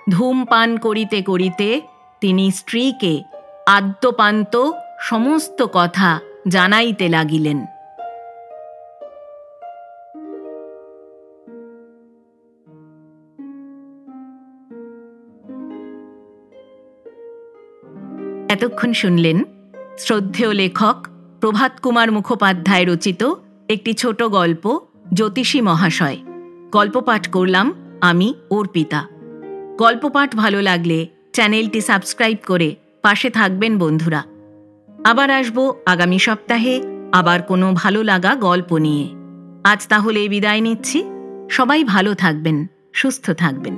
ধূমপান করিতে করিতে তিনি স্ত্রীকে আদ্যপান্ত সমস্ত কথা জানাইতে লাগিলেন। এতক্ষণ শুনলেন শ্রদ্ধেয় লেখক প্রভাত কুমার মুখোপাধ্যায় রচিত একটি ছোট গল্প, জ্যোতিষী মহাশয়। গল্প পাঠ করলাম আমি, অর্পিতা। গল্প পাঠ ভালো লাগলে চ্যানেলটি সাবস্ক্রাইব করে পাশে থাকবেন বন্ধুরা। আবার আসবো আগামী সপ্তাহে আবার কোনো ভালো লাগা গল্প নিয়ে। আজ তাহলে বিদায় নিচ্ছি। সবাই ভালো থাকবেন, সুস্থ থাকবেন।